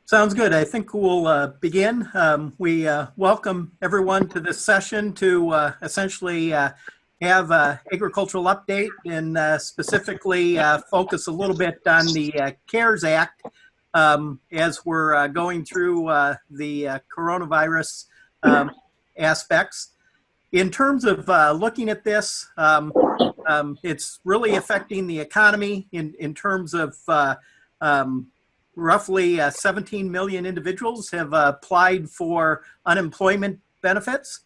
Sounds good. I think we'll begin. We welcome everyone to this session to essentially have an agricultural update and specifically focus a little bit on the CARES Act as we're going through the coronavirus aspects. In terms of looking at this, it's really affecting the economy in terms of roughly 17 million individuals have applied for unemployment benefits.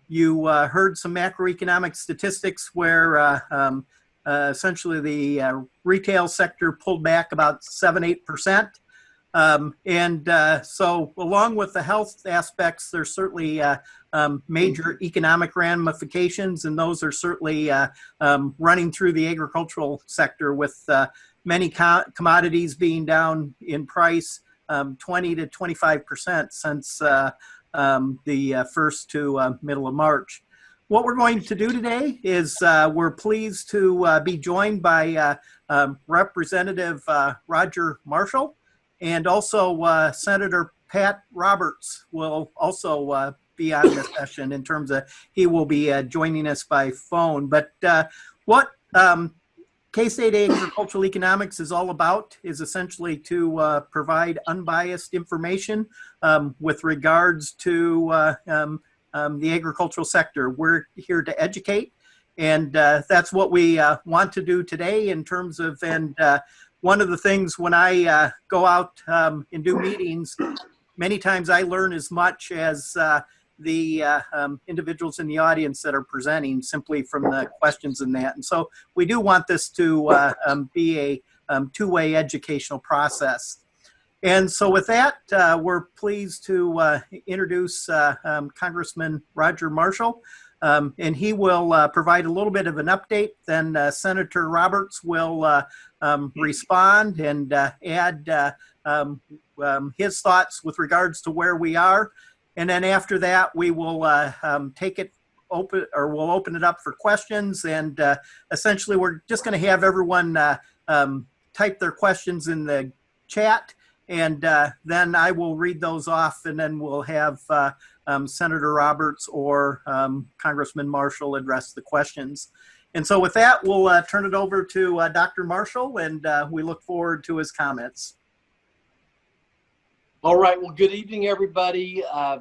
You heard some macroeconomic statistics where essentially the retail sector pulled back about 7-8%. So along with the health aspects, there's certainly major economic ramifications, and those are certainly running through the agricultural sector with many commodities being down in price 20 to 25% since the first to middle of March. What we're going to do today is we're pleased to be joined by Representative Roger Marshall, and also Senator Pat Roberts will also be on the session in terms of he will be joining us by phone. But what K-State Agricultural Economics is all about is essentially to provide unbiased information with regards to the agricultural sector. We're here to educate, and that's what we want to do today in terms of, and one of the things when I go out and do meetings, many times I learn as much as the individuals in the audience that are presenting simply from the questions in that. And so we do want this to be a two-way educational process. And so with that, we're pleased to introduce Congressman Roger Marshall, and he will provide a little bit of an update. Then Senator Roberts will respond and add his thoughts with regards to where we are. And then after that, we will take it open, or we'll open it up for questions. And essentially, we're just going to have everyone type their questions in the chat, and then I will read those off, and then we'll have Senator Roberts or Congressman Marshall address the questions. And so with that, we'll turn it over to Dr. Marshall, and we look forward to his comments. All right. Well, good evening, everybody. It's a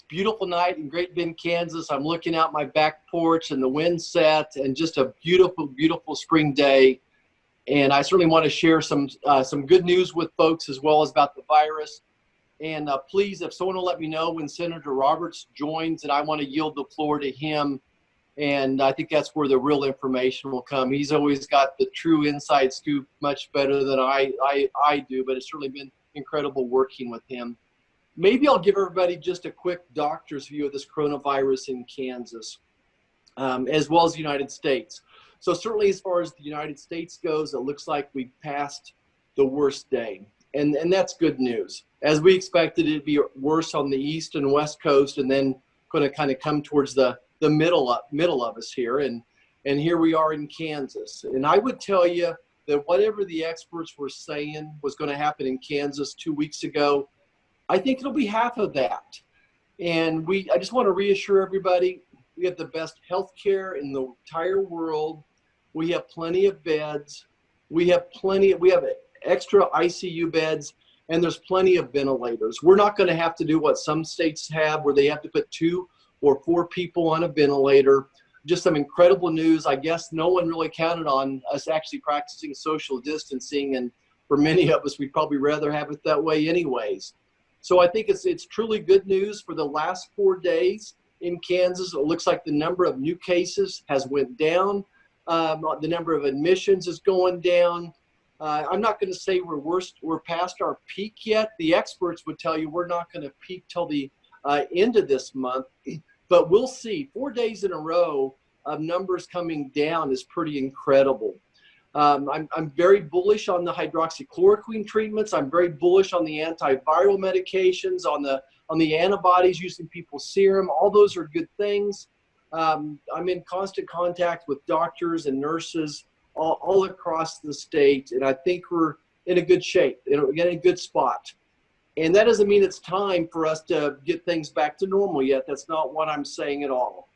beautiful night in Great Bend, Kansas. I'm looking out my back porch and the wind set, and just a beautiful, beautiful spring day. And I certainly want to share some good news with folks as well as about the virus. And please, if someone will let me know when Senator Roberts joins, and I want to yield the floor to him. And I think that's where the real information will come. He's always got the true inside scoop much better than I do, but it's certainly been incredible working with him. Maybe I'll give everybody just a quick doctor's view of this coronavirus in Kansas, as well as the United States. So certainly as far as the United States goes, it looks like we've passed the worst day. And that's good news. As we expected, it'd be worse on the east and west coast, and then going to kind of come towards the middle of us here. And here we are in Kansas. And I would tell you that whatever the experts were saying was going to happen in Kansas 2 weeks ago, I think it'll be half of that. And I just want to reassure everybody, we have the best health care in the entire world. We have plenty of beds. We have extra ICU beds, and there's plenty of ventilators. We're not going to have to do what some states have, where they have to put 2 or 4 people on a ventilator. Just some incredible news. I guess no one really counted on us actually practicing social distancing, and for many of us, we'd probably rather have it that way anyways. So I think it's truly good news. For the last 4 days in Kansas, it looks like the number of new cases has went down. The number of admissions is going down. I'm not going to say we're past our peak yet. The experts would tell you we're not going to peak till the end of this month. But we'll see. 4 days in a row of numbers coming down is pretty incredible. I'm very bullish on the hydroxychloroquine treatments. I'm very bullish on the antiviral medications, on the antibodies using people's serum. All those are good things. I'm in constant contact with doctors and nurses all across the state, and I think we're in a good shape, in a good spot. And that doesn't mean it's time for us to get things back to normal yet. That's not what I'm saying at all.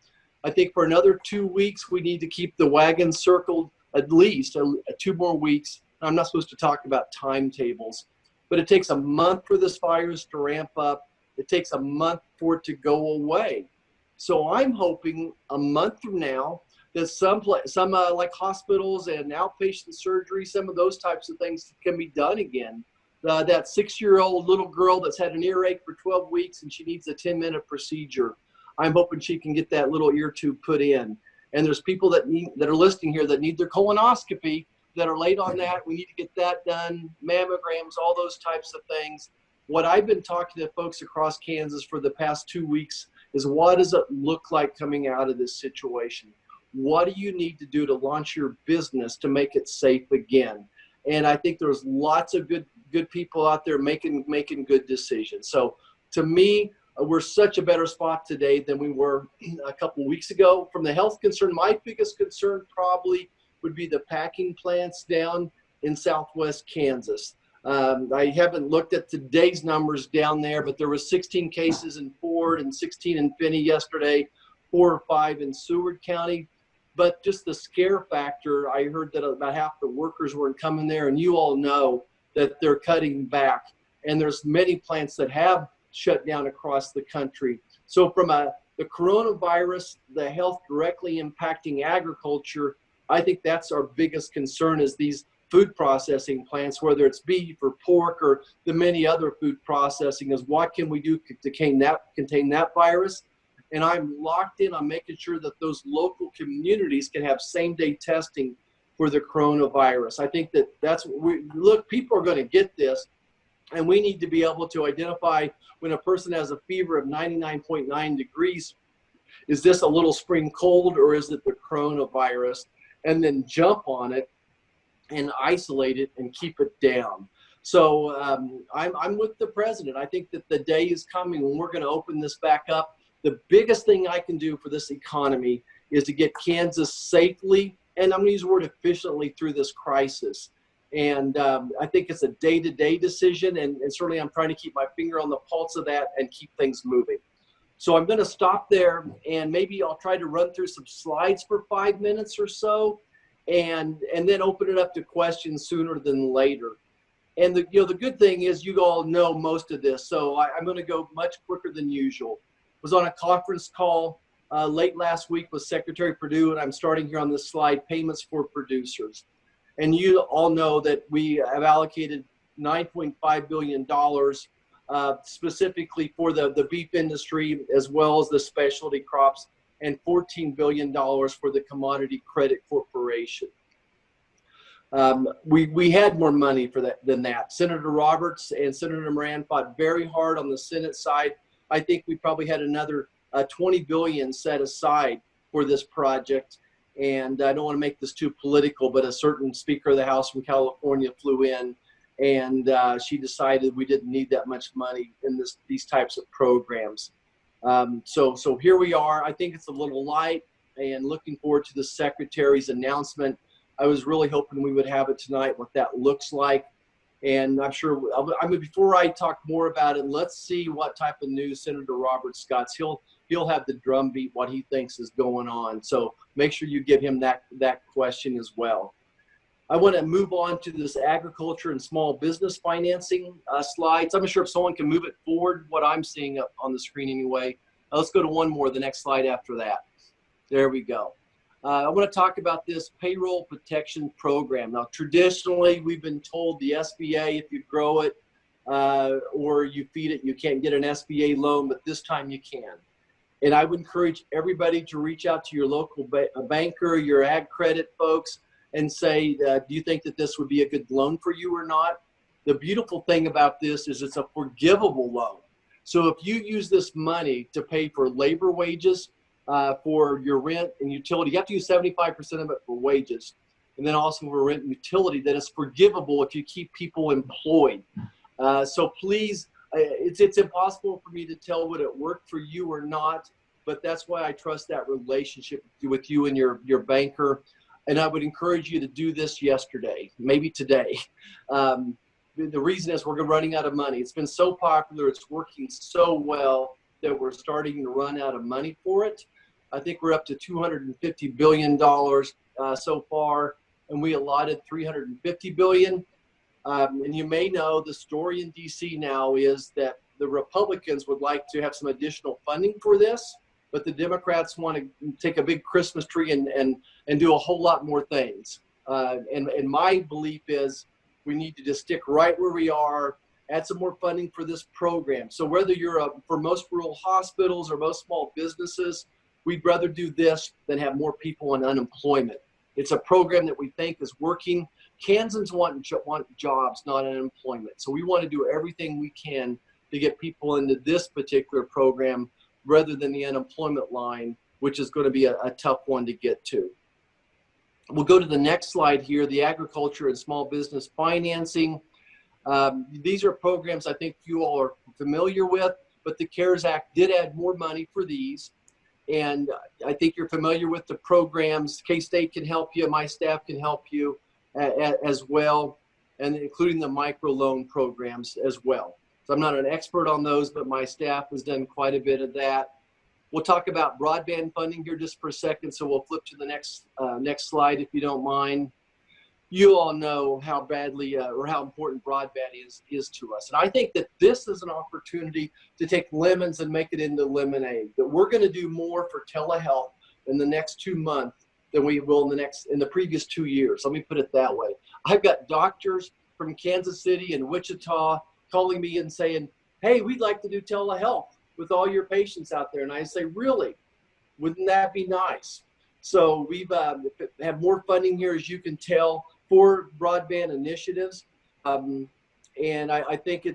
I think for another 2 weeks, we need to keep the wagon circled at least 2 more weeks. I'm not supposed to talk about timetables, but it takes a month for this virus to ramp up. It takes a month for it to go away. So I'm hoping a month from now that some like hospitals and outpatient surgery, some of those types of things can be done again. That 6-year-old little girl that's had an earache for 12 weeks and she needs a 10-minute procedure. I'm hoping she can get that little ear tube put in. And there's people that are listening here that need their colonoscopy that are late on that. We need to get that done, mammograms, all those types of things. What I've been talking to folks across Kansas for the past 2 weeks is, what does it look like coming out of this situation? What do you need to do to launch your business to make it safe again? And I think there's lots of good people out there making good decisions. So to me, we're such a better spot today than we were a couple of weeks ago. From the health concern, my biggest concern probably would be the packing plants down in southwest Kansas. I haven't looked at today's numbers down there, but there were 16 cases in Ford and 16 in Finney yesterday, 4 or 5 in Seward County. But just the scare factor, I heard that about half the workers weren't coming there, and you all know that they're cutting back. And there's many plants that have shut down across the country. So from the coronavirus, the health directly impacting agriculture, I think that's our biggest concern, is these food processing plants, whether it's beef or pork or the many other food processing, is what can we do to contain that virus? And I'm locked in on making sure that those local communities can have same-day testing for the coronavirus. I think that's what look, people are going to get this, and we need to be able to identify when a person has a fever of 99.9 degrees, is this a little spring cold or is it the coronavirus? And then jump on it and isolate it and keep it down. So I'm with the president. I think that the day is coming when we're going to open this back up. The biggest thing I can do for this economy is to get Kansas safely, and I'm going to use the word efficiently, through this crisis. And I think it's a day-to-day decision, and certainly I'm trying to keep my finger on the pulse of that and keep things moving. So I'm going to stop there, and maybe I'll try to run through some slides for 5 minutes or so, and then open it up to questions sooner than later. And the good thing is you all know most of this, so I'm going to go much quicker than usual. Was on a conference call late last week with Secretary Perdue, and I'm starting here on this slide, payments for producers. And you all know that we have allocated $9.5 billion specifically for the beef industry, as well as the specialty crops, and $14 billion for the Commodity Credit Corporation. We had more money for that than that. Senator Roberts and Senator Moran fought very hard on the Senate side. I think we probably had another $20 billion set aside for this project. And I don't want to make this too political, but a certain Speaker of the House from California flew in, and she decided we didn't need that much money in these types of programs. So here we are. I think it's a little light, and looking forward to the Secretary's announcement. I was really hoping we would have it tonight, what that looks like. And I'm sure, before I talk more about it, let's see what type of news Senator Roberts got. He'll have the drumbeat, what he thinks is going on. So make sure you give him that question as well. I want to move on to this agriculture and small business financing slides. I'm not sure if someone can move it forward, what I'm seeing up on the screen anyway. Let's go to one more, the next slide after that. There we go. I want to talk about this payroll protection program. Now, traditionally, we've been told the SBA, if you grow it or you feed it, you can't get an SBA loan, but this time you can. And I would encourage everybody to reach out to your local banker, your ag credit folks, and say, do you think that this would be a good loan for you or not? The beautiful thing about this is it's a forgivable loan. So if you use this money to pay for labor wages, for your rent and utility, you have to use 75% of it for wages. And then also for rent and utility, that is forgivable if you keep people employed. So please, it's impossible for me to tell would it work for you or not, but that's why I trust that relationship with you and your banker. And I would encourage you to do this yesterday, maybe today. the reason is we're running out of money. It's been so popular, it's working so well that we're starting to run out of money for it. I think we're up to $250 billion so far, and we allotted $350 billion. And you may know the story in DC now is that the Republicans would like to have some additional funding for this, but the Democrats want to take a big Christmas tree and do a whole lot more things. And my belief is we need to just stick right where we are, add some more funding for this program. So whether you're for most rural hospitals or most small businesses, we'd rather do this than have more people on unemployment. It's a program that we think is working. Kansans want jobs, not unemployment. So we want to do everything we can to get people into this particular program rather than the unemployment line, which is going to be a tough one to get to. We'll go to the next slide here, the agriculture and small business financing. These are programs I think you all are familiar with, but the CARES Act did add more money for these. And I think you're familiar with the programs. K-State can help you, my staff can help you as well, and including the microloan programs as well. So I'm not an expert on those, but my staff has done quite a bit of that. We'll talk about broadband funding here just for a second, so we'll flip to the next slide if you don't mind. You all know how badly or how important broadband is to us. And I think that this is an opportunity to take lemons and make it into lemonade, that we're going to do more for telehealth in the next 2 months than we will in the previous 2 years. Let me put it that way. I've got doctors from Kansas City and Wichita calling me and saying, hey, we'd like to do telehealth with all your patients out there. And I say, really? Wouldn't that be nice? So we've have more funding here, as you can tell, for broadband initiatives. And I think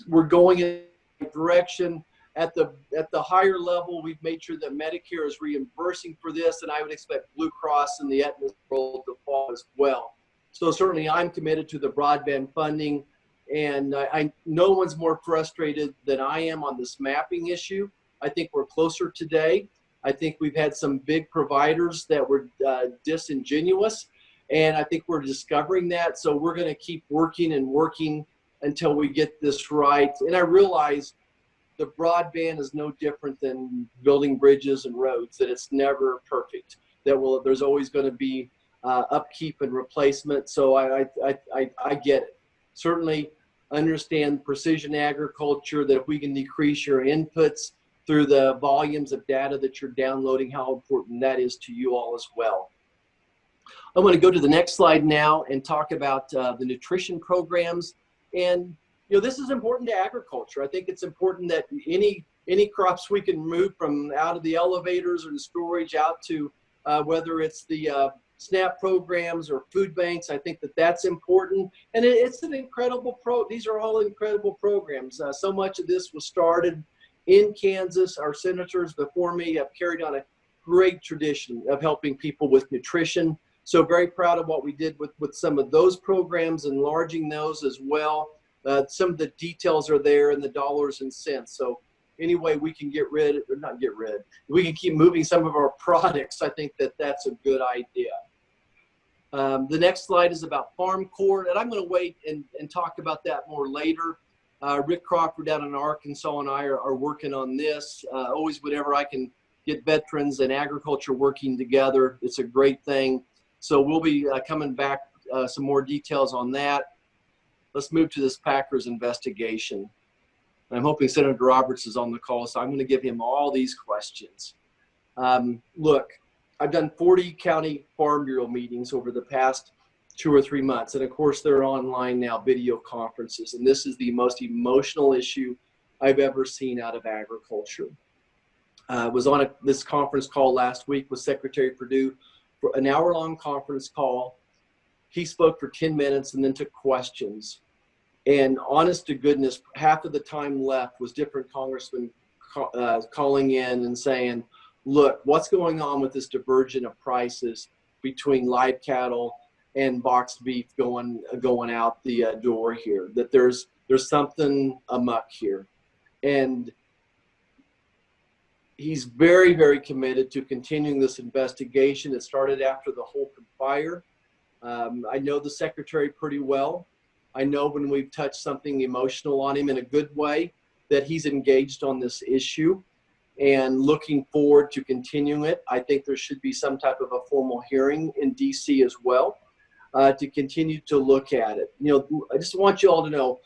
we're going in the direction. At the higher level, we've made sure that Medicare is reimbursing for this, and I would expect Blue Cross and the Aetna role to fall as well. So certainly I'm committed to the broadband funding, and no one's more frustrated than I am on this mapping issue. I think we're closer today. I think we've had some big providers that were disingenuous, and I think we're discovering that. So we're going to keep working and working until we get this right. And I realize the broadband is no different than building bridges and roads, that it's never perfect, there's always going to be upkeep and replacement. So I get it. Certainly understand precision agriculture, that if we can decrease your inputs through the volumes of data that you're downloading, how important that is to you all as well. I'm going to go to the next slide now and talk about the nutrition programs. And this is important to agriculture. I think it's important that any crops we can move from out of the elevators or the storage out to whether it's the SNAP programs or food banks. I think that's important. And it's an incredible these are all incredible programs. So much of this was started in Kansas. Our senators before me have carried on a great tradition of helping people with nutrition. So very proud of what we did with some of those programs, enlarging those as well. Some of the details are there in the dollars and cents. So anyway, we can we can keep moving some of our products. I think that's a good idea. The next slide is about Farm Court, and I'm going to wait and talk about that more later. Rick Crawford down in Arkansas and I are working on this. Always whenever I can get veterans and agriculture working together, it's a great thing. So we'll be coming back some more details on that. Let's move to this Packers investigation. I'm hoping Senator Roberts is on the call, so I'm going to give him all these questions. Look, I've done 40 county farm bureau meetings over the past 2 or 3 months. And of course, they're online now, video conferences. And this is the most emotional issue I've ever seen out of agriculture. I was on this conference call last week with Secretary Perdue for an hour-long conference call. He spoke for 10 minutes and then took questions. And honest to goodness, half of the time left was different congressmen calling in and saying, look, what's going on with this divergence of prices between live cattle and boxed beef going out the door here, that there's something amuck here. And he's very, very committed to continuing this investigation. It started after the Holcomb fire. I know the secretary pretty well. I know when we've touched something emotional on him in a good way, that he's engaged on this issue and looking forward to continuing it. I think there should be some type of a formal hearing in DC as well to continue to look at it. You know, I just want you all to know,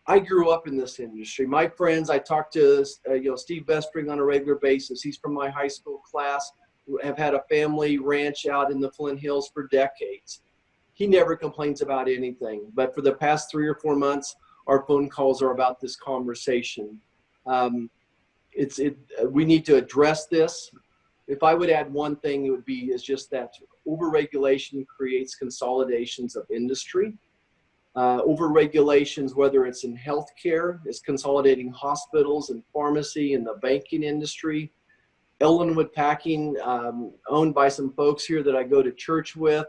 I grew up in this industry. My friends, I talk to, Steve Bestring on a regular basis. He's from my high school class, have had a family ranch out in the Flint Hills for decades. He never complains about anything, but for the past 3 or 4 months, our phone calls are about this conversation. We need to address this. If I would add one thing, it would be is just that overregulation creates consolidations of industry. Overregulations, whether it's in healthcare, is consolidating hospitals and pharmacy and the banking industry. Ellenwood Packing, owned by some folks here that I go to church with.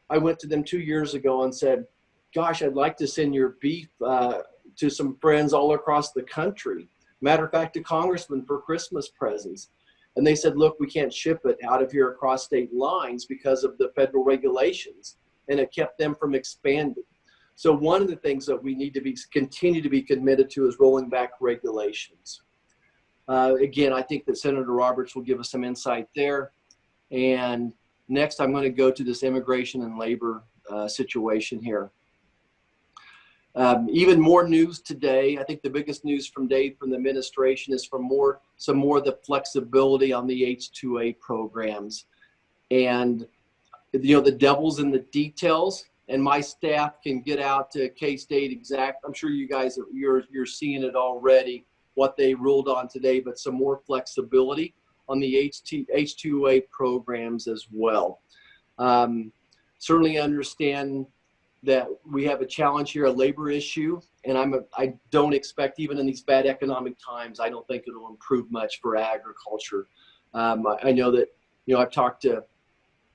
I went to them 2 years ago and said, gosh, I'd like to send your beef to some friends all across the country. Matter of fact, to Congressman for Christmas presents. And they said, look, we can't ship it out of here across state lines because of the federal regulations. And it kept them from expanding. So one of the things that we need to continue to be committed to is rolling back regulations. Again, I think that Senator Roberts will give us some insight there. And next, I'm going to go to this immigration and labor situation here. Even more news today. I think the biggest news from Dave from the administration is some more of the flexibility on the H-2A programs. And the devil's in the details. And my staff can get out to K-State exact. I'm sure you guys you're seeing it already, what they ruled on today, but some more flexibility on the H-2A programs as well. Certainly understand that we have a challenge here, a labor issue, and I don't expect, even in these bad economic times, I don't think it'll improve much for agriculture. I know that, I've talked to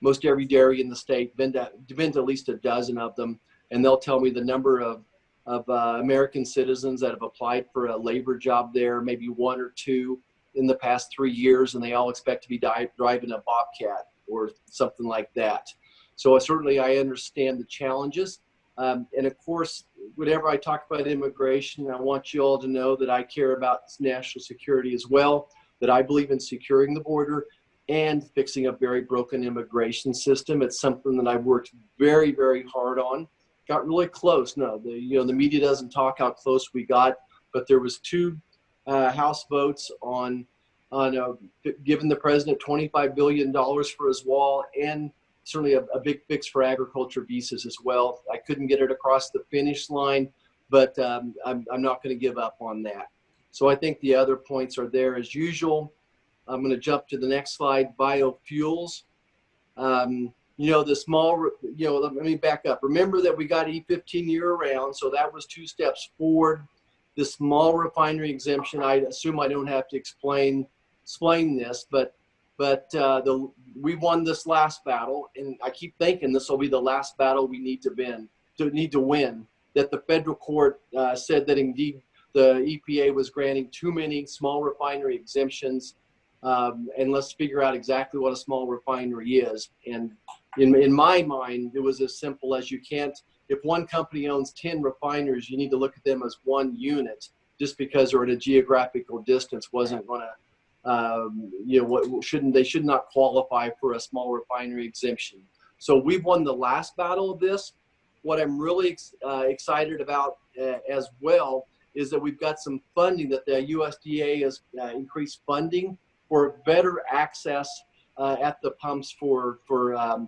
most every dairy in the state, been to at least a dozen of them, and they'll tell me the number of American citizens that have applied for a labor job there, maybe 1 or 2 in the past 3 years, and they all expect to be driving a Bobcat or something like that. So certainly I understand the challenges. And of course, whenever I talk about immigration, I want you all to know that I care about national security as well, that I believe in securing the border and fixing a very broken immigration system. It's something that I've worked very, very hard on. Got really close. No, the media doesn't talk how close we got, but there was 2 House votes on giving the president $25 billion for his wall, and certainly a big fix for agriculture visas as well. I couldn't get it across the finish line, but I'm not going to give up on that. So I think the other points are there as usual. I'm going to jump to the next slide, biofuels. Let me back up. Remember that we got E15 year round, so that was 2 steps forward. The small refinery exemption, I assume I don't have to explain this, but we won this last battle, and I keep thinking this will be the last battle we need to win. That the federal court said that indeed the EPA was granting too many small refinery exemptions. And let's figure out exactly what a small refinery is. And in my mind, it was as simple as if one company owns 10 refineries, you need to look at them as one unit. Just because they're at a geographical distance wasn't going to, they should not qualify for a small refinery exemption. So we've won the last battle of this. What I'm really excited about as well is that we've got some funding, that the USDA has increased funding for better access at the pumps for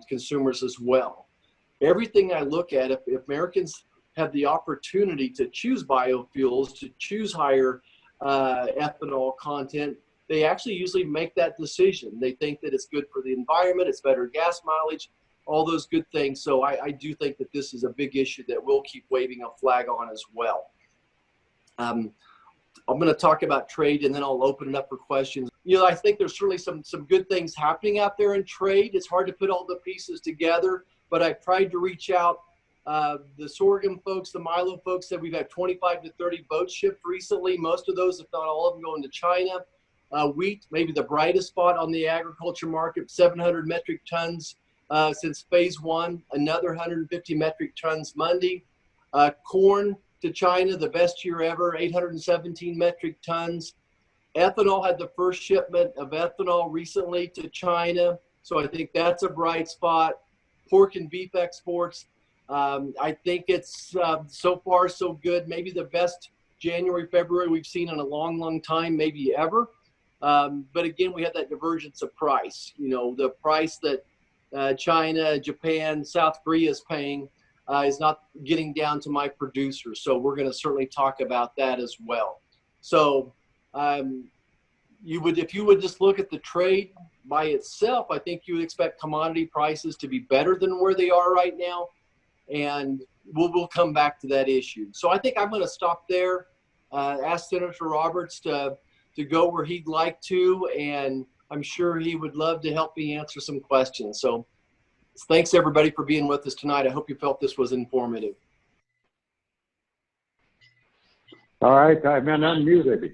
consumers as well. Everything I look at, if Americans have the opportunity to choose biofuels, to choose higher ethanol content, they actually usually make that decision. They think that it's good for the environment, it's better gas mileage, all those good things. So I do think that this is a big issue that we'll keep waving a flag on as well. I'm going to talk about trade, and then I'll open it up for questions. I think there's certainly some good things happening out there in trade. It's hard to put all the pieces together, but I've tried to reach out. The sorghum folks, the milo folks said we've had 25 to 30 boats shipped recently. Most of those, if not all of them, going to China. Wheat, maybe the brightest spot on the agriculture market, 700 metric tons since phase 1, another 150 metric tons Monday. Corn to China, the best year ever, 817 metric tons. Ethanol had the first shipment of ethanol recently to China, so I think that's a bright spot. Pork and beef exports, I think it's so far so good. Maybe the best January, February we've seen in a long, long time, maybe ever. But again, we have that divergence of price. You know, the price that China, Japan, South Korea is paying is not getting down to my producers. So we're going to certainly talk about that as well. So if you would just look at the trade by itself, I think you would expect commodity prices to be better than where they are right now. And we'll come back to that issue. So I think I'm going to stop there, ask Senator Roberts to go where he'd like to, and I'm sure he would love to help me answer some questions. So thanks everybody for being with us tonight. I hope you felt this was informative. All right, I've been unmuted.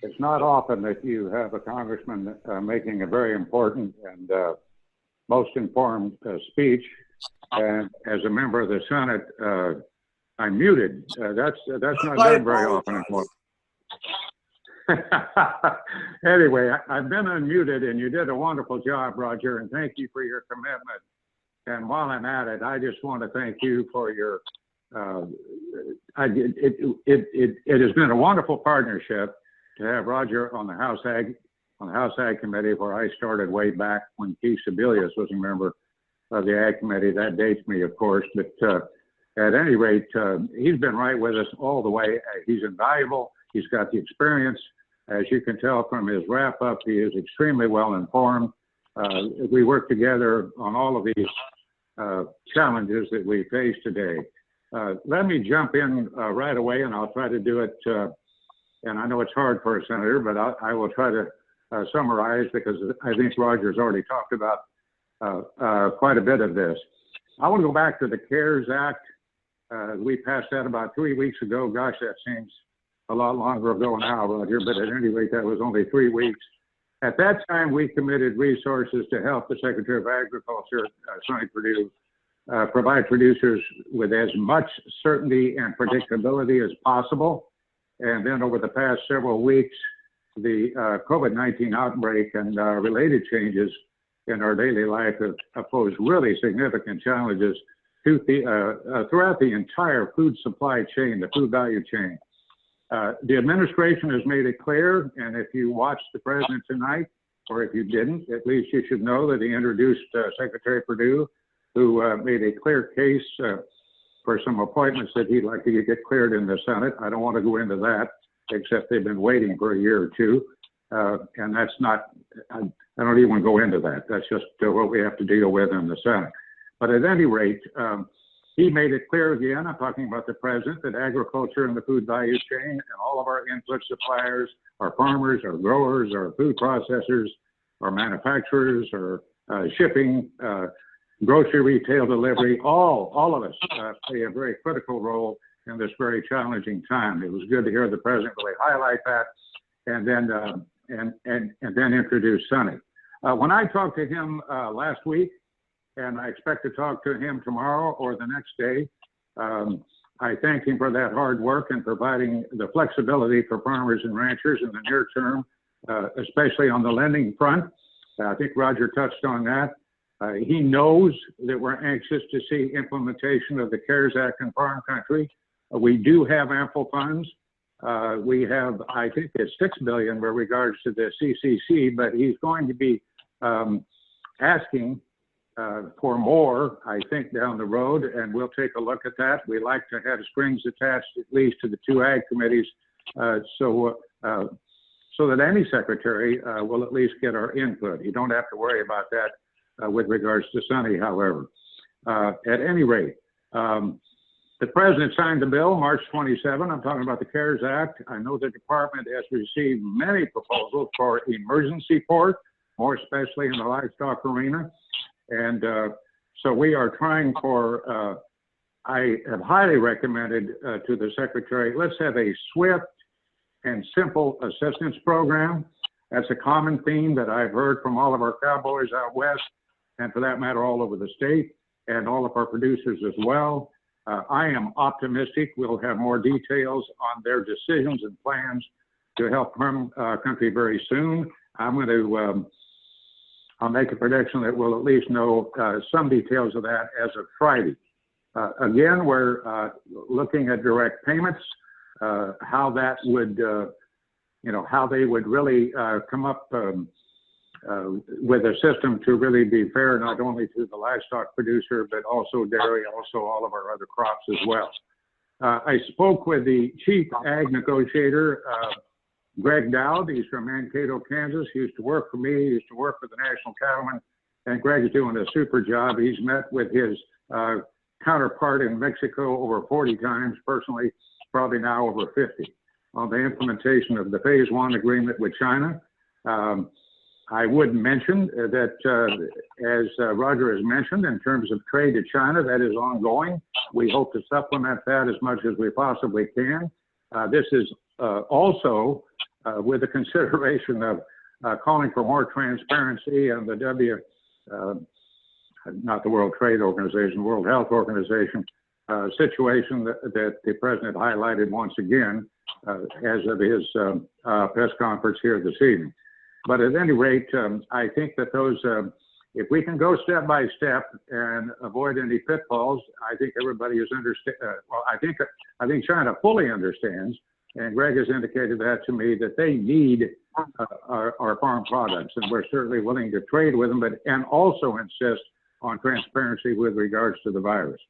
It's not often that you have a congressman making a very important and most informed speech. And as a member of the Senate, I'm muted. That's not done very often anymore. Anyway, I've been unmuted, and you did a wonderful job, Roger, and thank you for your commitment. And while I'm at it, I just want to thank you for your. It has been a wonderful partnership to have Roger on the House Ag Committee, where I started way back when Keith Sebelius was a member of the Ag Committee. That dates me, of course, but at any rate, he's been right with us all the way. He's invaluable. He's got the experience. As you can tell from his wrap up, he is extremely well informed. We work together on all of these challenges that we face today. Let me jump in right away, and I'll try to do it. And I know it's hard for a senator, but I will try to summarize, because I think Roger's already talked about quite a bit of this. I want to go back to the CARES Act. We passed that about 3 weeks ago. Gosh, that seems a lot longer ago now, Roger, but at any rate, that was only 3 weeks. At that time, we committed resources to help the Secretary of Agriculture, Sonny Perdue, provide producers with as much certainty and predictability as possible. And then over the past several weeks, the COVID-19 outbreak and related changes in our daily life have posed really significant challenges to throughout the entire food supply chain, the food value chain. The administration has made it clear, and if you watched the president tonight, or if you didn't, at least you should know that he introduced Secretary Perdue, who made a clear case for some appointments that he'd like to get cleared in the Senate. I don't want to go into that, except they've been waiting for a year or two. And that's not, I don't even go into that. That's just what we have to deal with in the Senate. But at any rate, he made it clear again, I'm talking about the president, that agriculture and the food value chain and all of our input suppliers, our farmers, our growers, our food processors, our manufacturers, our shipping, grocery retail delivery, all of us play a very critical role in this very challenging time. It was good to hear the president really highlight that, and then introduce Sonny. When I talked to him last week, and I expect to talk to him tomorrow or the next day, I thank him for that hard work and providing the flexibility for farmers and ranchers in the near term, especially on the lending front. I think Roger touched on that. He knows that we're anxious to see implementation of the CARES Act in farm country. We do have ample funds. We have, I think it's $6 billion with regards to the CCC, but he's going to be asking for more, I think, down the road, and we'll take a look at that. We like to have strings attached at least to the two ag committees, so that any secretary will at least get our input. You don't have to worry about that with regards to Sonny, however. At any rate, the president signed the bill March 27. I'm talking about the CARES Act. I know the department has received many proposals for emergency pork, more especially in the livestock arena. And so we are trying for, I have highly recommended to the secretary, let's have a swift and simple assistance program. That's a common theme that I've heard from all of our cowboys out west, and for that matter, all over the state, and all of our producers as well. I am optimistic we'll have more details on their decisions and plans to help our country very soon. I'm going to I'll make a prediction that we'll at least know some details of that as of Friday. Again, we're looking at direct payments, how that would, how they would really come up with a system to really be fair, not only to the livestock producer, but also dairy, also all of our other crops as well. I spoke with the chief ag negotiator, Greg Dowd. He's from Mankato, Kansas. He used to work for me. He used to work for the National Cattlemen. And Greg's doing a super job. He's met with his counterpart in Mexico over 40 times personally, probably now over 50, on the implementation of the Phase 1 agreement with China. I would mention that, as Roger has mentioned, in terms of trade to China, that is ongoing. We hope to supplement that as much as we possibly can. This is also with the consideration of calling for more transparency and the not the World Trade Organization, World Health Organization situation that the president highlighted once again as of his press conference here this evening. But at any rate, I think that those, if we can go step by step and avoid any pitfalls, I think everybody is well, I think China fully understands, and Greg has indicated that to me, that they need our farm products, and we're certainly willing to trade with them, and also insist on transparency with regards to the virus.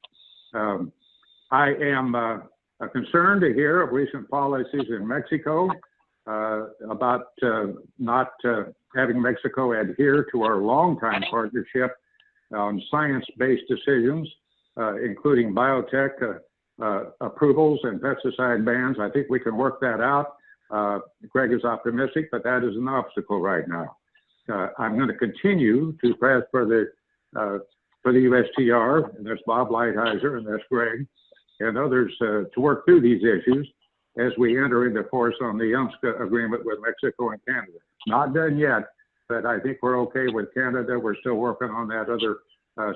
I am concerned to hear of recent policies in Mexico about not having Mexico adhere to our longtime partnership on science-based decisions, including biotech approvals and pesticide bans. I think we can work that out. Greg is optimistic, but that is an obstacle right now. I'm going to continue to press for the USTR, and there's Bob Lighthizer, and that's Greg, and others to work through these issues as we enter into force on the UNSCA agreement with Mexico and Canada. Not done yet, but I think we're okay with Canada. We're still working on that other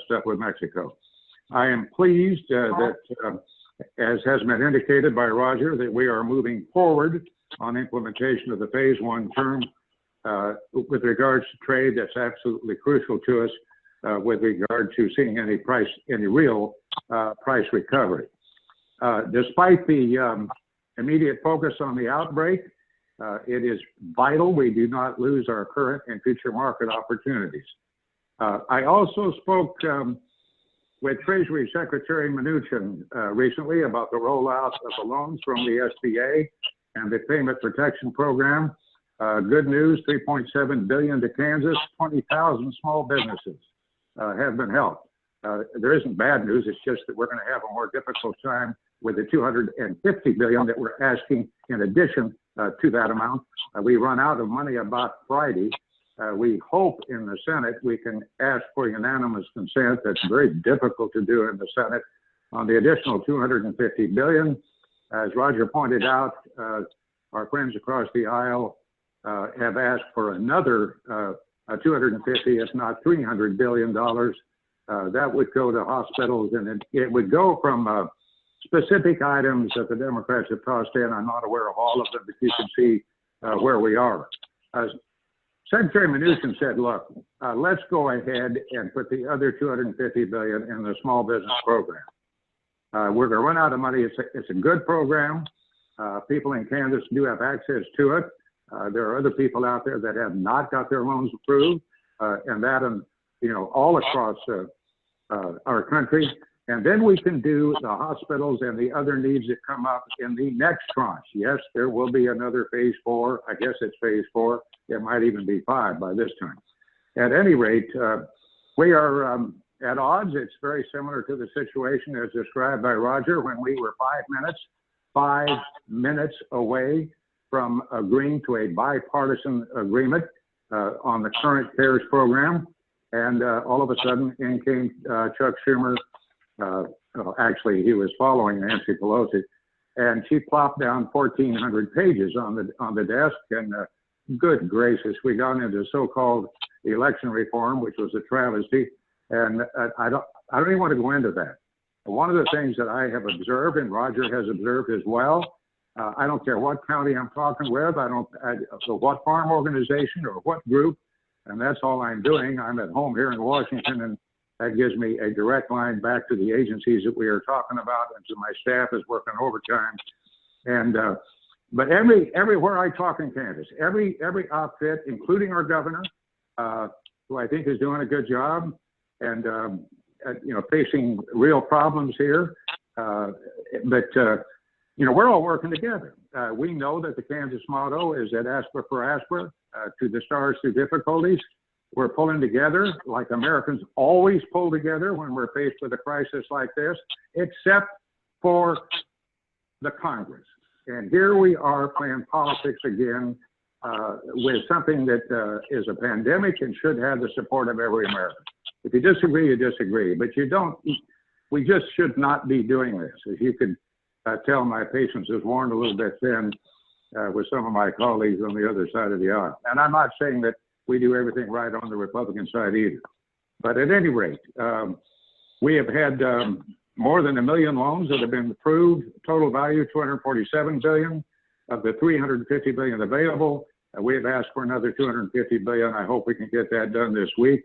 stuff with Mexico. I am pleased that, as has been indicated by Roger, that we are moving forward on implementation of the Phase 1 term with regards to trade. That's absolutely crucial to us with regard to seeing any real price recovery. Despite the immediate focus on the outbreak, it is vital we do not lose our current and future market opportunities. I also spoke with Treasury Secretary Mnuchin recently about the rollout of the loans from the SBA and the Payment Protection Program. Good news, $3.7 billion to Kansas, 20,000 small businesses have been helped. There isn't bad news, it's just that we're going to have a more difficult time with the $250 billion that we're asking in addition to that amount. We run out of money about Friday. We hope in the Senate we can ask for unanimous consent. That's very difficult to do in the Senate on the additional $250 billion. As Roger pointed out, our friends across the aisle have asked for another 250, if not $300 billion. That would go to hospitals, and it would go from specific items that the Democrats have tossed in. I'm not aware of all of them, but you can see where we are. Secretary Mnuchin said, look, let's go ahead and put the other $250 billion in the small business program. We're going to run out of money. It's a good program. People in Kansas do have access to it. There are other people out there that have not got their loans approved, and that, all across our country. And then we can do the hospitals and the other needs that come up in the next tranche. Yes, there will be another Phase 4. I guess it's Phase 4. It might even be 5 by this time. At any rate, we are at odds. It's very similar to the situation as described by Roger when we were 5 minutes away from agreeing to a bipartisan agreement on the current CARES program. And all of a sudden, in came Chuck Schumer. Actually, he was following Nancy Pelosi, and she plopped down 1,400 pages on the desk. And good gracious, we got into so-called election reform, which was a travesty. And I don't even want to go into that. one of the things that I have observed, and Roger has observed as well, I don't care what county I'm talking with, what farm organization or what group, and that's all I'm doing. I'm at home here in Washington, and that gives me a direct line back to the agencies that we are talking about, and to my staff is working overtime. And but everywhere I talk in Kansas, every outfit, including our governor, who I think is doing a good job, and facing real problems here, but we're all working together. We know that the Kansas motto is that aspera for aspera, to the stars through difficulties. We're pulling together like Americans always pull together when we're faced with a crisis like this, except for the Congress. And here we are playing politics again with something that is a pandemic and should have the support of every American. If you disagree, you disagree, but we just should not be doing this. As you could tell, my patience is worn a little bit thin with some of my colleagues on the other side of the aisle. And I'm not saying that we do everything right on the Republican side either. But at any rate, we have had more than 1 million loans that have been approved, total value $247 billion. Of the $350 billion available, we have asked for another $250 billion. I hope we can get that done this week.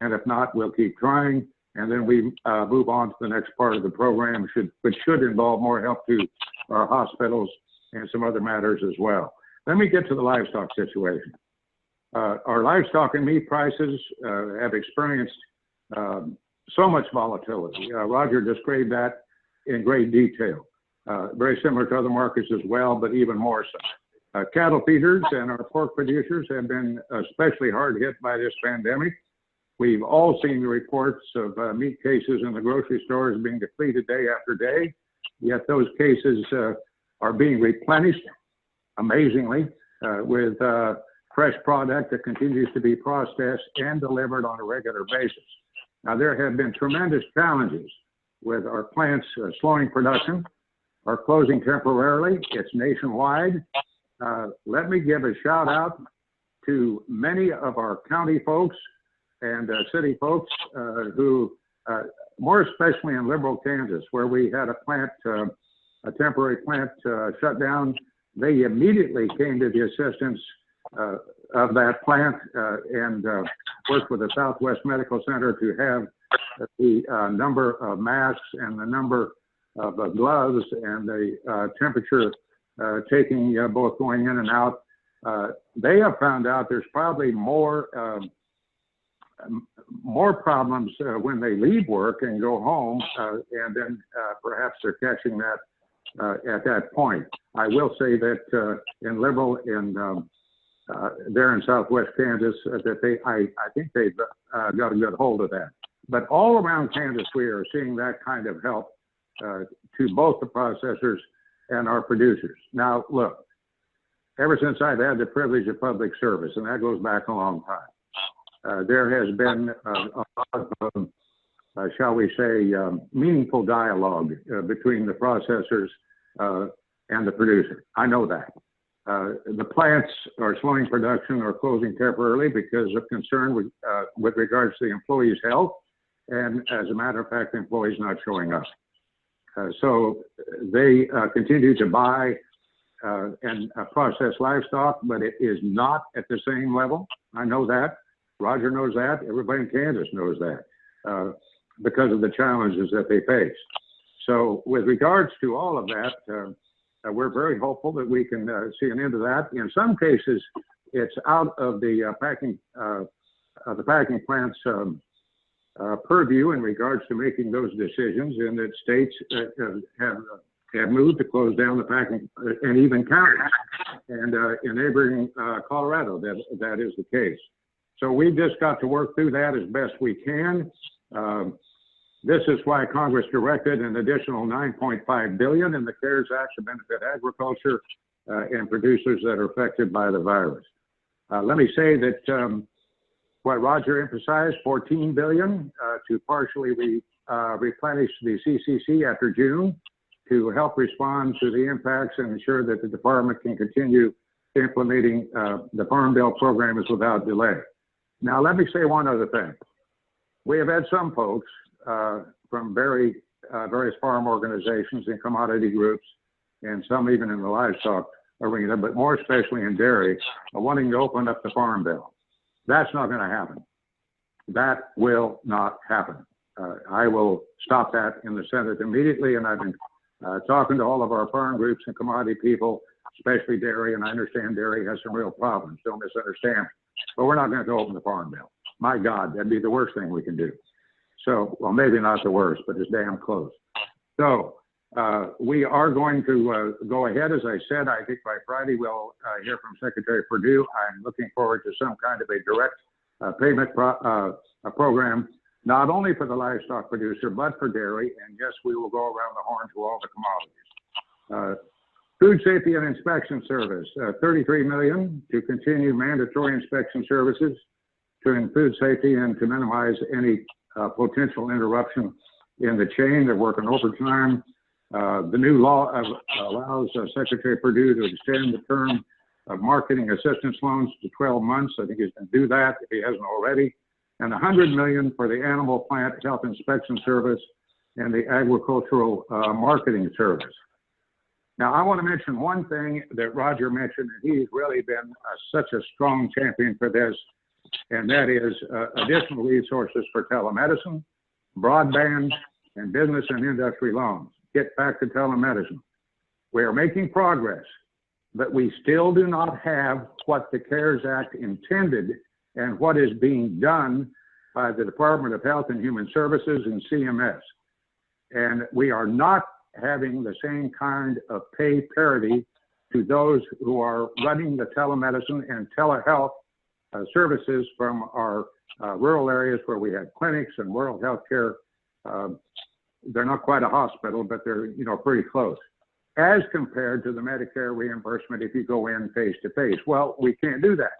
And if not, we'll keep trying. And then we move on to the next part of the program, which should involve more help to our hospitals and some other matters as well. Let me get to the livestock situation. Our livestock and meat prices have experienced so much volatility. Roger described that in great detail. Very similar to other markets as well, but even more so. Cattle feeders and our pork producers have been especially hard hit by this pandemic. We've all seen the reports of meat cases in the grocery stores being depleted day after day, yet those cases are being replenished, amazingly, with fresh product that continues to be processed and delivered on a regular basis. Now, there have been tremendous challenges with our plants slowing production or closing temporarily. It's nationwide. Let me give a shout out to many of our county folks and city folks who, more especially in liberal Kansas, where we had a temporary plant shut down, they immediately came to the assistance of that plant and worked with the Southwest Medical Center to have the number of masks and the number of gloves and the temperature taking both going in and out. They have found out there's probably more problems when they leave work and go home, and then perhaps they're catching that at that point. I will say that in Liberal and there in Southwest Kansas, that I think they've got a good hold of that. But all around Kansas, we are seeing that kind of help to both the processors and our producers. Now, look, ever since I've had the privilege of public service, and that goes back a long time, there has been a lot of, shall we say, meaningful dialogue between the processors and the producer. I know that. The plants are slowing production or closing temporarily because of concern with regards to the employees' health. And as a matter of fact, the employees not showing up. So they continue to buy and process livestock, but it is not at the same level. I know that. Roger knows that. Everybody in Kansas knows that because of the challenges that they face. So with regards to all of that, we're very hopeful that we can see an end to that. In some cases, it's out of the packing plant's purview in regards to making those decisions, and that states have moved to close down the packing, and even counties. And in neighboring Colorado, that is the case. So we've just got to work through that as best we can. This is why Congress directed an additional $9.5 billion in the CARES Act to benefit agriculture and producers that are affected by the virus. Let me say that what Roger emphasized, $14 billion to partially replenish the CCC after June to help respond to the impacts and ensure that the department can continue implementing the Farm Bill programs without delay. Now, let me say one other thing. We have had some folks from very various farm organizations and commodity groups, and some even in the livestock arena, but more especially in dairy, are wanting to open up the farm bill. That's not going to happen. That will not happen. I will stop that in the Senate immediately, and I've been talking to all of our farm groups and commodity people, especially dairy, and I understand dairy has some real problems, don't misunderstand, but we're not going to open the farm bill. My God, that'd be the worst thing we can do. So, well, maybe not the worst, but it's damn close. So we are going to go ahead. As I said, I think by Friday we'll hear from Secretary Perdue. I'm looking forward to some kind of a direct payment program, not only for the livestock producer, but for dairy. And yes, we will go around the horn to all the commodities. Food Safety and Inspection Service, $33 million to continue mandatory inspection services to food safety and to minimize any potential interruption in the chain. They're working overtime. The new law allows Secretary Perdue to extend the term of marketing assistance loans to 12 months. I think he's going to do that if he hasn't already. And $100 million for the Animal Plant Health Inspection Service and the Agricultural Marketing Service. Now, I want to mention one thing that Roger mentioned, and he's really been such a strong champion for this, and that is additional resources for telemedicine, broadband, and business and industry loans. Get back to telemedicine. We are making progress, but we still do not have what the CARES Act intended and what is being done by the Department of Health and Human Services and CMS. And we are not having the same kind of pay parity to those who are running the telemedicine and telehealth services from our rural areas where we have clinics and rural health care. They're not quite a hospital, but they're pretty close as compared to the Medicare reimbursement if you go in face to face. Well, we can't do that.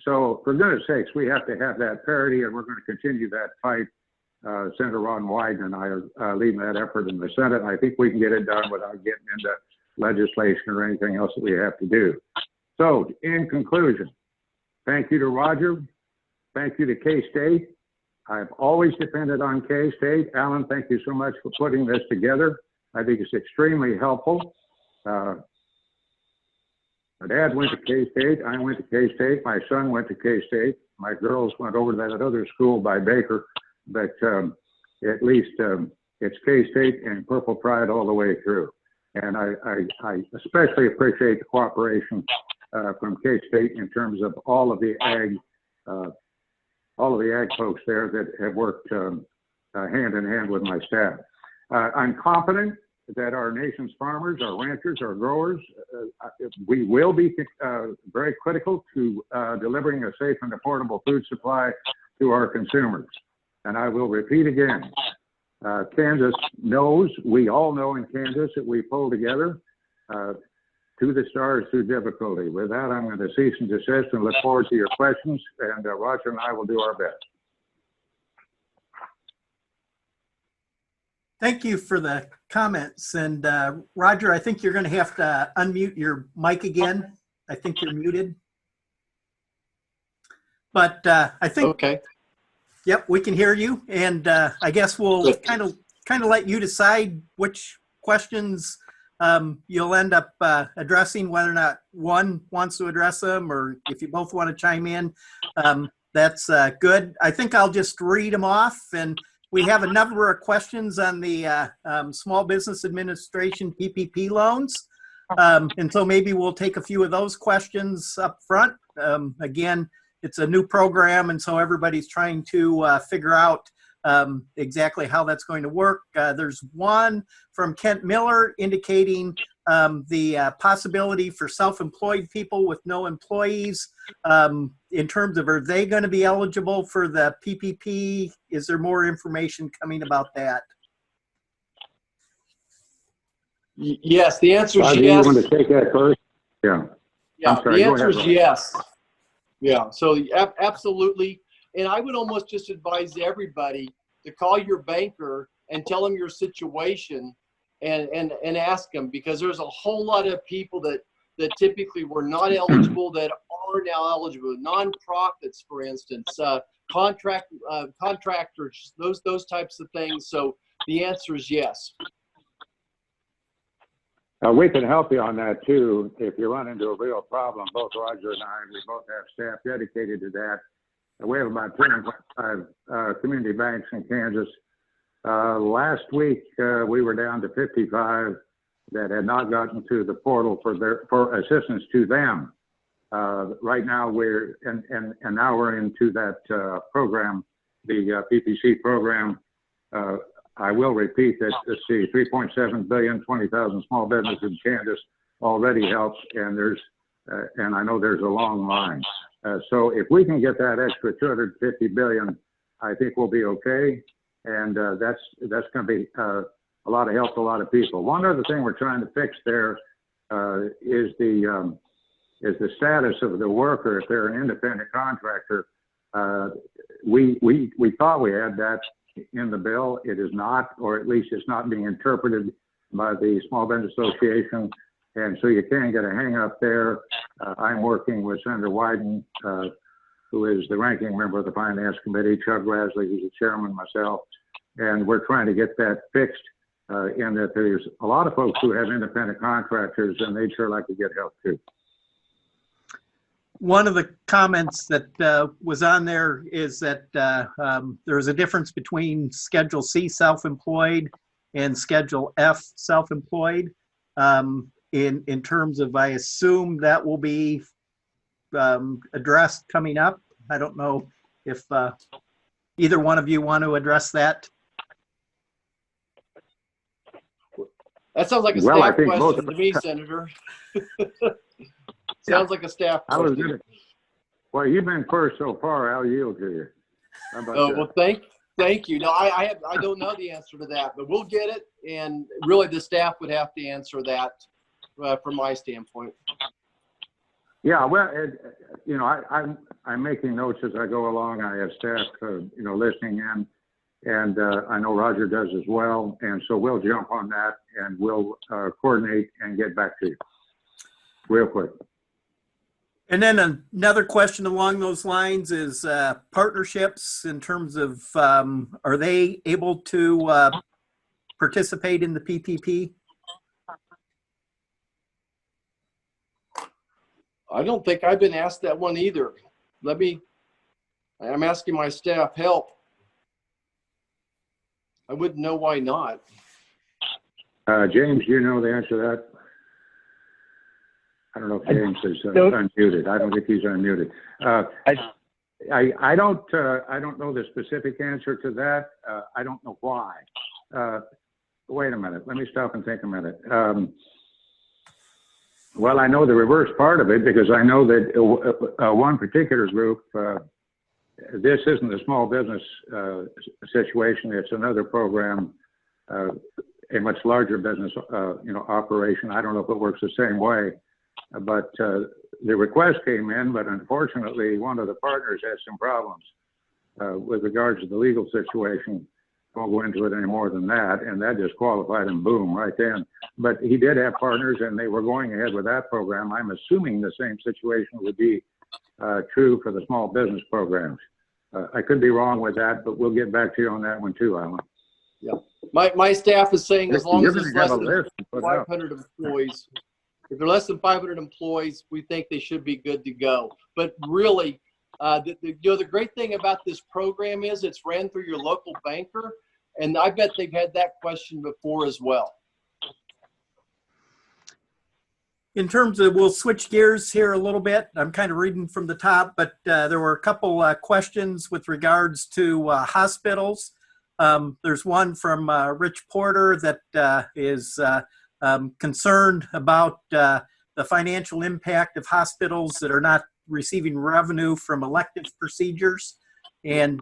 So for goodness sakes, we have to have that parity, and we're going to continue that fight. Senator Ron Wyden and I are leading that effort in the Senate. I think we can get it done without getting into legislation or anything else that we have to do. So in conclusion, thank you to Roger. Thank you to K-State. I've always depended on K-State. Alan, thank you so much for putting this together. I think it's extremely helpful. My dad went to K-State. I went to K-State. My son went to K-State. My girls went over to that other school by Baker. But at least it's K-State and Purple Pride all the way through. And I especially appreciate the cooperation from K-State in terms of all of the ag folks there that have worked hand in hand with my staff. I'm confident that our nation's farmers, our ranchers, our growers, we will be very critical to delivering a safe and affordable food supply to our consumers. And I will repeat again, Kansas knows, we all know in Kansas that we pull together to the stars through difficulty. With that, I'm going to cease and desist and look forward to your questions, and Roger and I will do our best. Thank you for the comments. And Roger, I think you're going to have to unmute your mic again. I think you're muted. But I think, okay. Yep, we can hear you. And I guess we'll kind of let you decide which questions you'll end up addressing, whether or not one wants to address them, or if you both want to chime in, that's good. I think I'll just read them off. And we have a number of questions on the Small Business Administration PPP loans. And so maybe we'll take a few of those questions up front. Again, it's a new program, and so everybody's trying to figure out exactly how that's going to work. There's one from Kent Miller indicating the possibility for self-employed people with no employees in terms of, are they going to be eligible for the PPP? Is there more information coming about that? Yes, the answer is Roger, yes. you want to take that first? Yeah. Yeah, I'm sorry, the answer is ahead. yes. Yeah, so absolutely. And I would almost just advise everybody to call your banker and tell them your situation and ask them, because there's a whole lot of people that typically were not eligible that are now eligible. Nonprofits, for instance, contractors, those types of things. So The answer is yes. We can help you on that too. If you run into a real problem, both Roger and I, we both have staff dedicated to that. We have about 25 community banks in Kansas. Last week, we were down to 55 that had not gotten to the portal for assistance to them. Right now and now we're into that program, the PPC program. I will repeat that. Let's see, 3.7 billion, 20,000 small businesses in Kansas already helps, and and I know there's a long line. So if we can get that extra 250 billion, I think we'll be okay, and that's going to be a lot of help to a lot of people. One other thing we're trying to fix there is the status of the worker if they're an independent contractor. We thought we had that in the bill. It is not, or at least it's not being interpreted by the Small Business Association, and so you can get a hang up there. I'm working with Senator Wyden, who is the ranking member of the Finance Committee, Chuck Grassley, who's the chairman, myself, and we're trying to get that fixed in that there's a lot of folks who have independent contractors, and they'd sure like to get help too. One of the comments that was on there is that there is a difference between Schedule C self-employed and Schedule F self-employed in terms of, I assume that will be addressed coming up. I don't know if either one of you want to address that. That sounds like a staff question to me, Senator. Sounds like a staff question. Well, you've been first so far. I'll yield to you. How about that? Well, thank you. No, I don't know the answer to that, but we'll get it. And really, the staff would have to answer that from my standpoint. Yeah, well, you know, I'm making notes as I go along. I have staff, you know, listening in, and I know Roger does as well. And so we'll jump on that, and we'll coordinate and get back to you real quick. And then another question along those lines is partnerships in terms of, are they able to participate in the PPP? I don't think I've been asked that one either. I'm asking my staff help. I wouldn't know why not. James, do you know the answer to that? I don't know if James is unmuted. I don't think he's unmuted. I don't know the specific answer to that. I don't know why. Wait a minute. Let me stop and think a minute. Well, I know the reverse part of it because I know that one particular group, this isn't a small business situation. It's another program, a much larger business, you know, operation. I don't know if it works the same way. But the request came in, but unfortunately, one of the partners had some problems with regards to the legal situation. I won't go into it any more than that, and that disqualified him, boom, right then. But he did have partners, and they were going ahead with that program. I'm assuming the same situation would be true for the small business programs. I could be wrong with that, but we'll get back to you on that one too, Alan. Yeah, my staff is saying as long as it's less than 500 employees. If they're less than 500 employees, we think they should be good to go. But really, the great thing about this program is it's ran through your local banker, and I bet they've had that question before as well. In terms of, we'll switch gears here a little bit. I'm kind of reading from the top, but there were a couple questions with regards to hospitals. There's one from Rich Porter that is concerned about the financial impact of hospitals that are not receiving revenue from elective procedures. And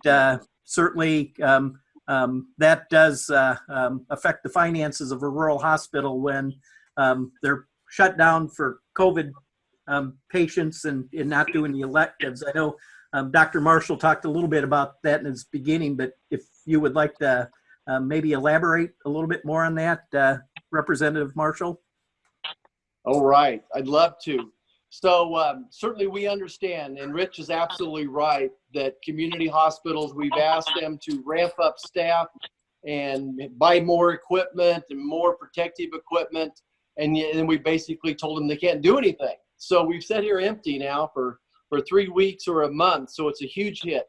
certainly that does affect the finances of a rural hospital when they're shut down for COVID patients and not doing the electives. I know Dr. Marshall talked a little bit about that in his beginning, but if you would like to maybe elaborate a little bit more on that, Representative Marshall? All right, I'd love to. So certainly we understand, and Rich is absolutely right, that community hospitals, we've asked them to ramp up staff and buy more equipment and more protective equipment. And then we basically told them they can't do anything. So we've sat here empty now for 3 weeks or a month. So it's a huge hit.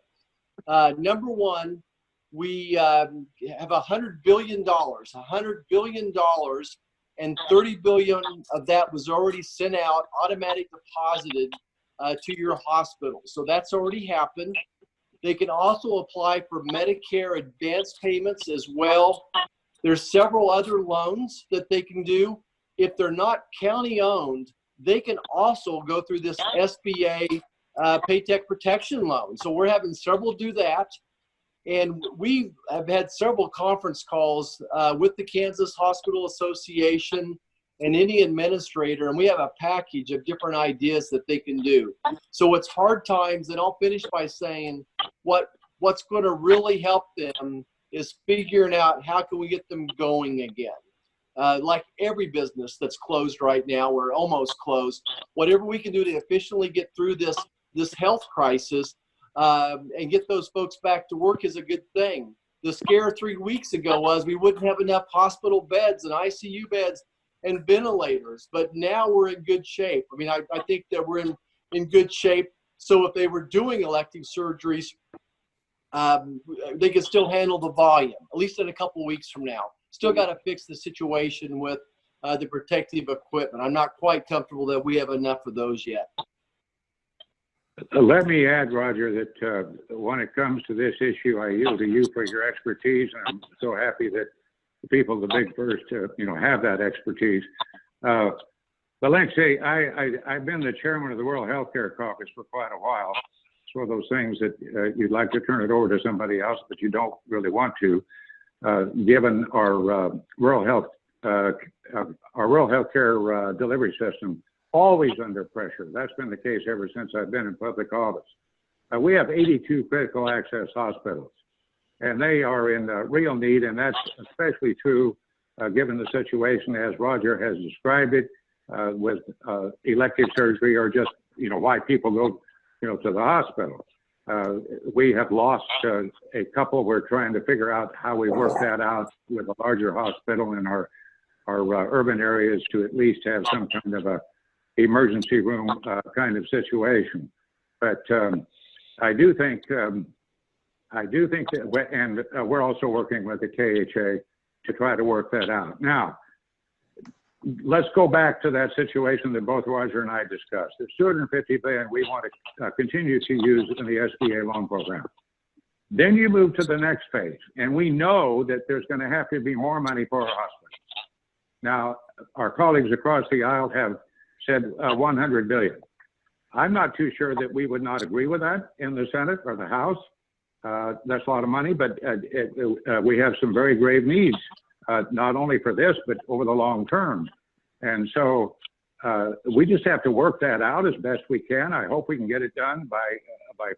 Number one, we have $100 billion, and $30 billion of that was already sent out, automatic deposited to your hospital. So that's already happened. They can also apply for Medicare advance payments as well. There's several other loans that they can do. If they're not county owned, they can also go through this SBA Paycheck Protection Loan. So we're having several do that. And we have had several conference calls with the Kansas Hospital Association and any administrator, and we have a package of different ideas that they can do. So it's hard times, and I'll finish by saying what's going to really help them is figuring out how can we get them going again. Like every business that's closed right now, or almost closed, whatever we can do to efficiently get through this health crisis and get those folks back to work is a good thing. The scare 3 weeks ago was we wouldn't have enough hospital beds and ICU beds and ventilators, but now we're in good shape. I mean, I think that we're in good shape. So if they were doing elective surgeries, they could still handle the volume, at least in a couple weeks from now. Still got to fix the situation with the protective equipment. I'm not quite comfortable that we have enough of those yet. Let me add, Roger, that when it comes to this issue, I yield to you for your expertise. And I'm so happy that the people of the Big First, have that expertise. But let's say I've been the chairman of the World Healthcare Caucus for quite a while. It's one of those things that you'd like to turn it over to somebody else, but you don't really want to, given our rural healthcare delivery system always under pressure. That's been the case ever since I've been in public office. We have 82 critical access hospitals, and they are in real need, and that's especially true given the situation as Roger has described it with elective surgery or just, why people go, to the hospital. We have lost a couple. We're trying to figure out how we work that out with a larger hospital in our urban areas to at least have some kind of a emergency room kind of situation. But I do think that, and we're also working with the KHA to try to work that out. Now, let's go back to that situation that both Roger and I discussed. There's $250 billion we want to continue to use in the SBA loan program. Then you move to the next phase, and we know that there's going to have to be more money for our hospitals. Now, our colleagues across the aisle have said $100 billion. I'm not too sure that we would not agree with that in the Senate or the House. That's a lot of money, but we have some very grave needs, not only for this, but over the long term. And so we just have to work that out as best we can. I hope we can get it done by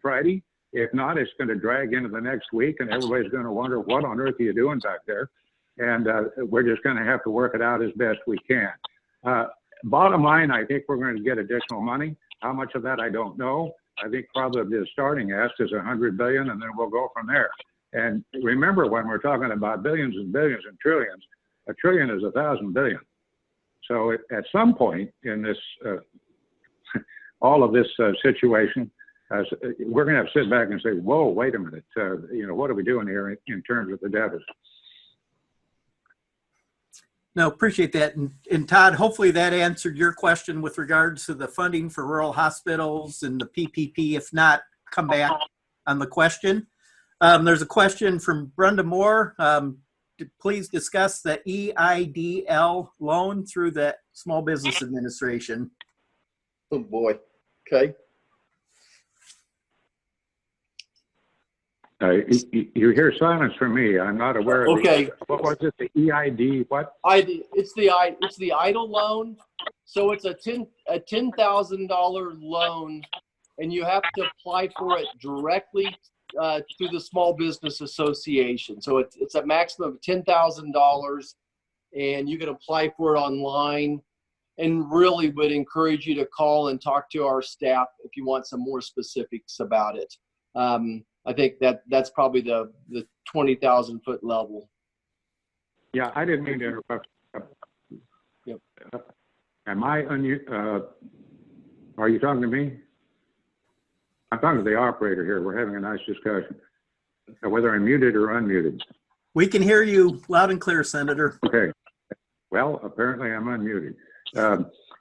Friday. If not, it's going to drag into the next week, and everybody's going to wonder, what on earth are you doing back there? And we're just going to have to work it out as best we can. Bottom line, I think we're going to get additional money. How much of that, I don't know. I think probably the starting ask is $100 billion, and then we'll go from there. And remember, when we're talking about billions and billions and trillions, a trillion is 1,000 billion. So at some point in this, all of this situation, we're going to have to sit back and say, whoa, wait a minute, what are we doing here in terms of the deficit? No, appreciate that. And Todd, hopefully that answered your question with regards to the funding for rural hospitals and the PPP. If not, come back on the question. There's a question from Brenda Moore. Please discuss the EIDL loan through the Small Business Administration. Oh boy. Okay. You hear silence from me. I'm not aware of okay. What was it? The EID? What? It's the EIDL loan. So it's a $10,000 loan, and you have to apply for it directly through the Small Business Association. So it's a maximum of $10,000, and you can apply for it online. And really would encourage you to call and talk to our staff if you want some more specifics about it. I think that's probably the 20,000 foot level. Yeah, I didn't mean to interrupt. Yep. Am I are you talking to me? I'm talking to the operator here. We're having a nice discussion. Whether I'm muted or unmuted. We can hear you loud and clear, Senator. Okay. Well, apparently I'm unmuted.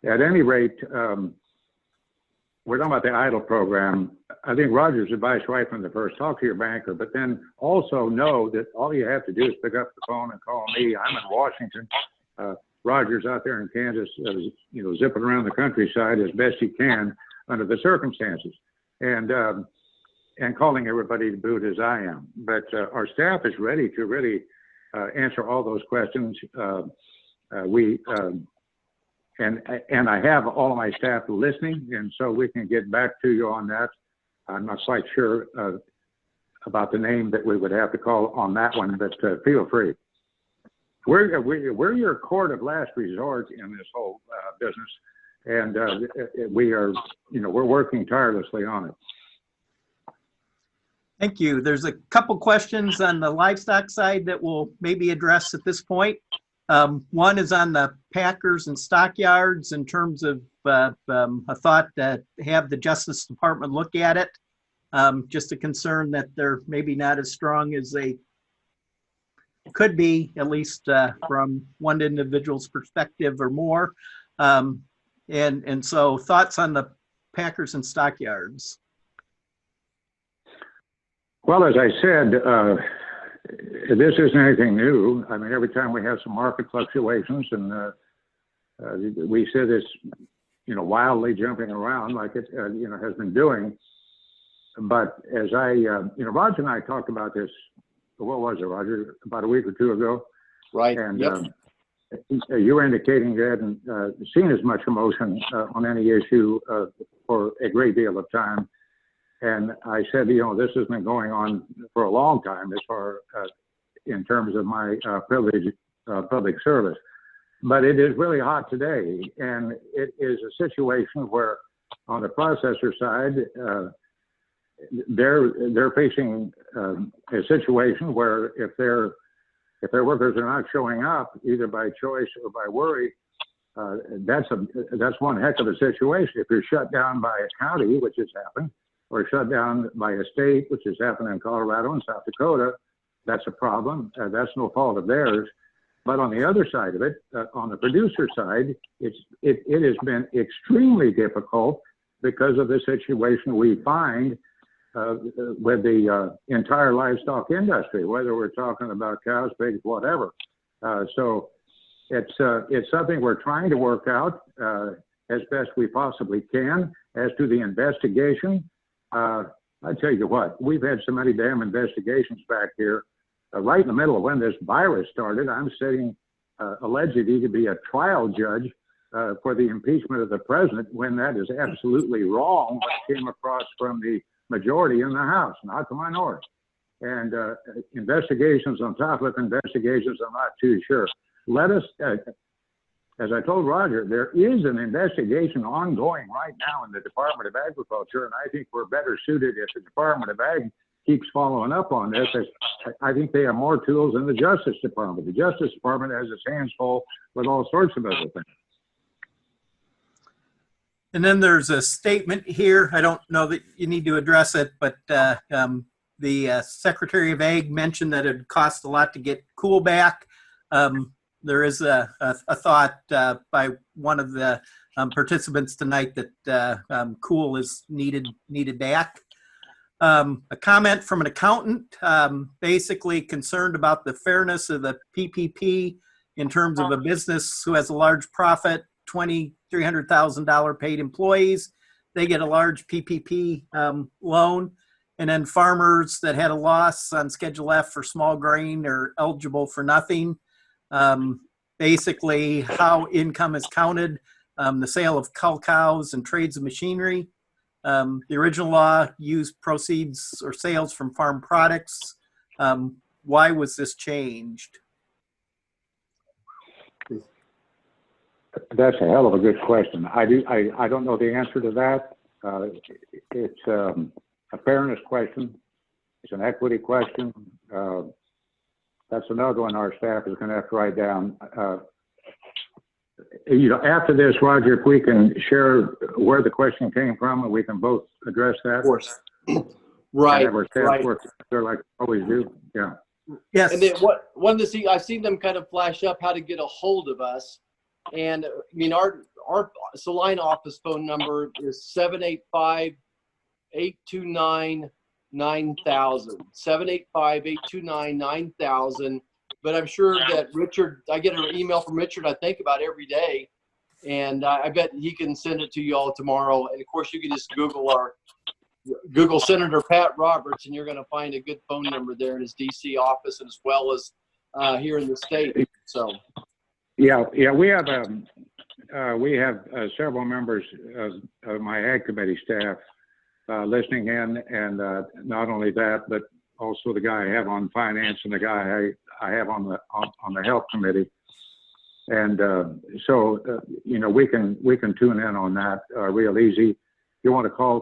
At any rate, we're talking about the EIDL program. I think Roger's advice right from the first, talk to your banker, but then also know that all you have to do is pick up the phone and call me. I'm in Washington. Roger's out there in Kansas, you know, zipping around the countryside as best he can under the circumstances, and calling everybody to boot as I am. But our staff is ready to really answer all those questions. And I have all of my staff listening, and so we can get back to you on that. I'm not quite sure about the name that we would have to call on that one, but feel free. We're your court of last resort in this whole business, and we are, you know, we're working tirelessly on it. Thank you. There's a couple questions on the livestock side that we'll maybe address at this point. One is on the packers and stockyards in terms of a thought that have the Justice Department look at it. Just a concern that they're maybe not as strong as they could be, at least from one individual's perspective or more. And so thoughts on the packers and stockyards. Well, as I said, this isn't anything new. I mean, every time we have some market fluctuations, and we see this, you know, wildly jumping around like it, you know, has been doing. But as you know, Roger and I talked about this. What was it, Roger? About a week or two ago. Right. And yep. You were indicating you hadn't seen as much emotion on any issue for a great deal of time. And I said, you know, this has been going on for a long time as far in terms of my privilege, public service. But it is really hot today. And it is a situation where on the processor side, they're facing a situation where if their workers are not showing up, either by choice or by worry, that's one heck of a situation. If you're shut down by a county, which has happened, or shut down by a state, which has happened in Colorado and South Dakota, that's a problem. That's no fault of theirs. But on the other side of it, on the producer side, it has been extremely difficult because of the situation we find with the entire livestock industry, whether we're talking about cows, pigs, whatever. So it's something we're trying to work out as best we possibly can. As to the investigation, I tell you what, we've had so many damn investigations back here. Right in the middle of when this virus started, I'm sitting allegedly to be a trial judge for the impeachment of the president, when that is absolutely wrong. What came across from the majority in the House, not the minority. And investigations on top of investigations, I'm not too sure. Let us, as I told Roger, there is an investigation ongoing right now in the Department of Agriculture, and I think we're better suited if the Department of Ag keeps following up on this. I think they have more tools than the Justice Department. The Justice Department has its hands full with all sorts of other things. And then there's a statement here. I don't know that you need to address it, but the Secretary of Ag mentioned that it cost a lot to get cool back. There is a thought by one of the participants tonight that cool is needed back. A comment from an accountant, basically concerned about the fairness of the PPP in terms of a business who has a large profit, $300,000 paid employees, they get a large PPP loan, and then farmers that had a loss on Schedule F for small grain are eligible for nothing. Basically, how income is counted, the sale of cull cows and trades of machinery. The original law used proceeds or sales from farm products. Why was this changed? That's a hell of a good question. I don't know the answer to that. It's a fairness question. It's an equity question. That's another one our staff is going to have to write down. After this, Roger, if we can share where the question came from, and we can both address that. Of course. Right. Have our staff Right. work together like we always do. Yeah. Yes. And then I've seen them kind of flash up how to get a hold of us. And I mean, our Salina office phone number is 785-829-9000, 785-829-9000. But I'm sure that Richard, I get an email from Richard, I think about every day. And I bet he can send it to you all tomorrow. And of course, you can just Google Senator Pat Roberts, and you're going to find a good phone number there in his DC office, as well as here in the state. So, yeah, we have several members of my Ag Committee staff listening in, and not only that, but also the guy I have on finance and the guy I have on the Health Committee, and so we can tune in on that real easy. If you want to call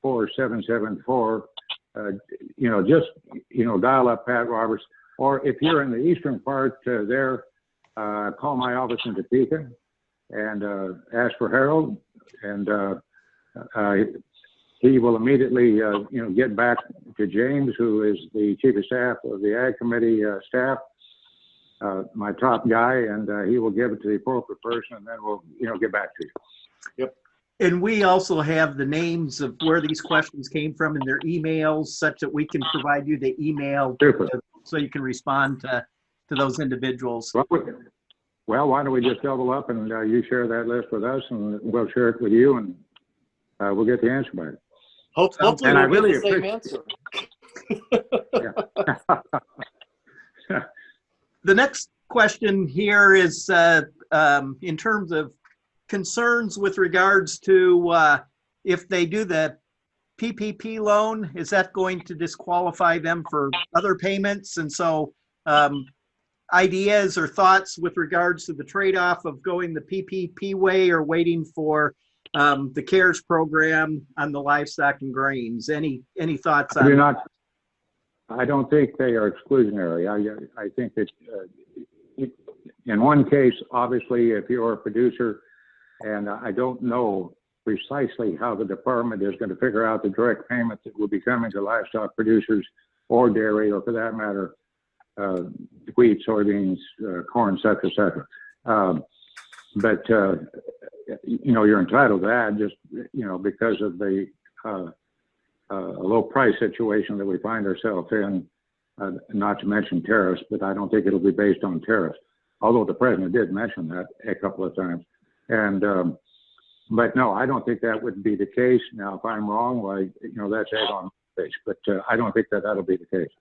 202-224-4774, just dial up Pat Roberts, or if you're in the eastern part there, call my office in Topeka and ask for Harold, and he will immediately get back to James, who is the Chief of Staff of the Ag Committee staff, my top guy, and he will give it to the appropriate person, and then we'll get back to you. yep. And we also have the names of where these questions came from in their emails, such that we can provide you the email so you can respond to those individuals. Well, why don't we just double up and you share that list with us, and we'll share it with you, and we'll get the answer back. Hopefully and I we'll really get the same answer. The next question here is in terms of concerns with regards to if they do the PPP loan, is that going to disqualify them for other payments? And so ideas or thoughts with regards to the trade-off of going the PPP way or waiting for the CARES program on the livestock and grains. Any thoughts on that? I don't think they are exclusionary. I think that in one case, obviously, if you're a producer, and I don't know precisely how the department is going to figure out the direct payments that will be coming to livestock producers or dairy, or for that matter, wheat, soybeans, corn, et cetera. But you're entitled to that just, because of the low price situation that we find ourselves in, not to mention tariffs, but I don't think it'll be based on tariffs, although the president did mention that a couple of times. And, but no, I don't think that would be the case. Now, if I'm wrong, that's egg on my face, but I don't think that'll be the case.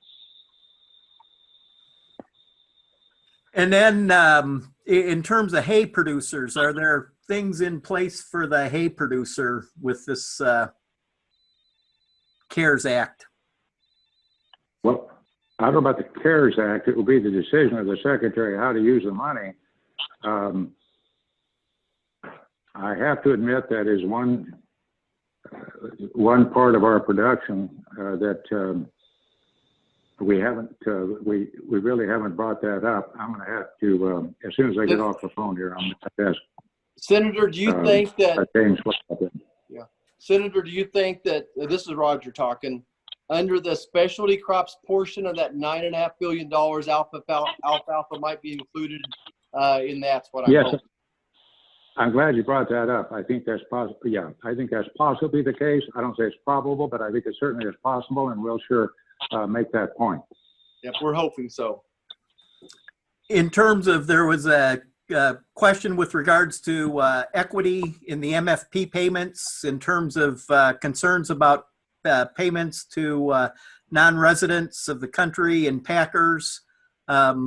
And then in terms of hay producers, are there things in place for the hay producer with this CARES Act? Well, I don't know about the CARES Act. It will be the decision of the Secretary how to use the money. I have to admit that is one part of our production that we really haven't brought that up. I'm going to have to, as soon as I get off the phone here, I'm going to ask. Senator, do you think that? Yeah. Senator, do you think that this is Roger talking? Under the specialty crops portion of that $9.5 billion, alfalfa might be included in that's what I'm hoping. I'm glad you brought that up. I think that's possible. Yeah, I think that's possibly the case. I don't say it's probable, but I think it certainly is possible, and we'll sure make that point. Yep, we're hoping so. In terms of, there was a question with regards to equity in the MFP payments, in terms of concerns about payments to non-residents of the country and packers. That